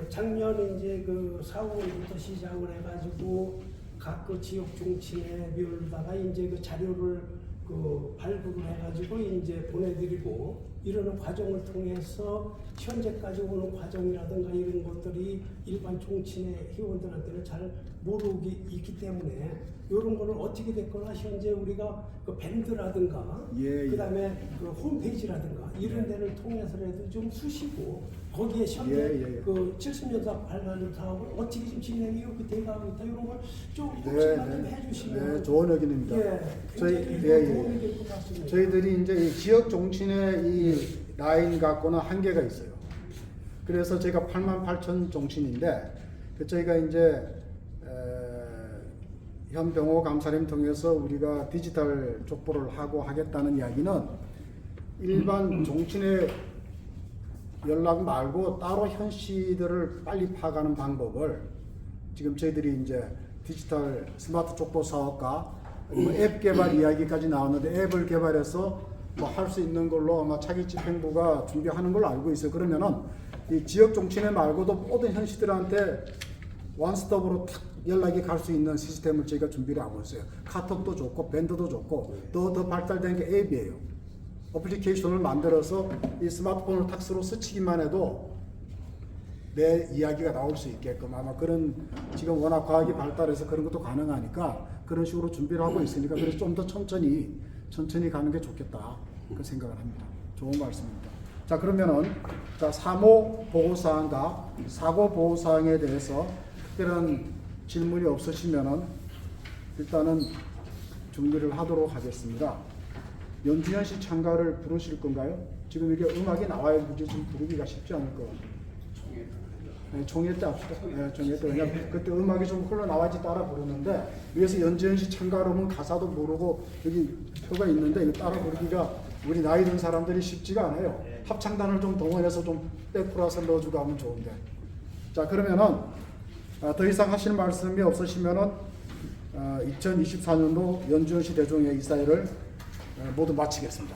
작년 이제 그 4월부터 시작을 해가지고 각 그 지역 종친회별로다가 이제 그 자료를 그 발급을 해가지고 이제 보내드리고 이러는 과정을 통해서 현재까지 오는 과정이라든가 이런 것들이 일반 종친회 회원들한테는 잘 모르기 있기 때문에 이런 거를 어떻게 됐거나 현재 우리가 그 밴드라든가 예, 예. 그다음에 그 홈페이지라든가 이런 데를 통해서라도 좀 수시고 거기에 현재 예. 그 70년대 발간을 사업을 어떻게 좀 진행이 이렇게 돼가고 있다 이런 걸 좀 네, 혹시나 좀 네. 해주시면 네, 좋은 의견입니다. 예, 저희 굉장히 도움이 될 것 같습니다. 저희들이 이제 이 지역 종친의 이 라인 갖고는 한계가 있어요. 그래서 저희가 88,000 종친인데 저희가 이제 현 병호 감사님 통해서 우리가 디지털 족보를 하고 하겠다는 이야기는 일반 종친의 연락 말고 따로 현시들을 빨리 파악하는 방법을 지금 저희들이 이제 디지털 스마트 족보 사업과 앱 개발 이야기까지 나왔는데 앱을 개발해서 뭐 할 수 있는 걸로 아마 차기 집행부가 준비하는 걸로 알고 있어요. 그러면은 이 지역 종친회 말고도 모든 현시들한테 원스톱으로 탁 연락이 갈 수 있는 시스템을 저희가 준비를 하고 있어요. 카톡도 좋고 밴드도 좋고 더 발달된 게 앱이에요. 어플리케이션을 만들어서 이 스마트폰을 탁스로 스치기만 해도 내 이야기가 나올 수 있게끔 아마 그런 지금 워낙 과학이 발달해서 그런 것도 가능하니까 그런 식으로 준비를 하고 있으니까 그래서 좀 더 천천히 가는 게 좋겠다 그 생각을 합니다. 좋은 말씀입니다. 자 그러면은 자 사모 보호사항과 사고 보호사항에 대해서 특별한 질문이 없으시면은 일단은 준비를 하도록 하겠습니다. 연주현 씨 참가를 부르실 건가요? 지금 이게 음악이 나와야 무지 좀 부르기가 쉽지 않을 것 같아요. 네, 종회 때 합시다. 네, 종회 때 왜냐면 그때 음악이 좀 흘러나와야지 따라 부르는데 위에서 연주현 씨 참가로 하면 가사도 모르고 여기 표가 있는데 이거 따라 부르기가 우리 나이 든 사람들이 쉽지가 않아요. 합창단을 좀 동원해서 좀 백프라서 넣어주고 하면 좋은데. 자 그러면은 더 이상 하실 말씀이 없으시면은 2024년도 연주현 씨 대종회 이사회를 모두 마치겠습니다.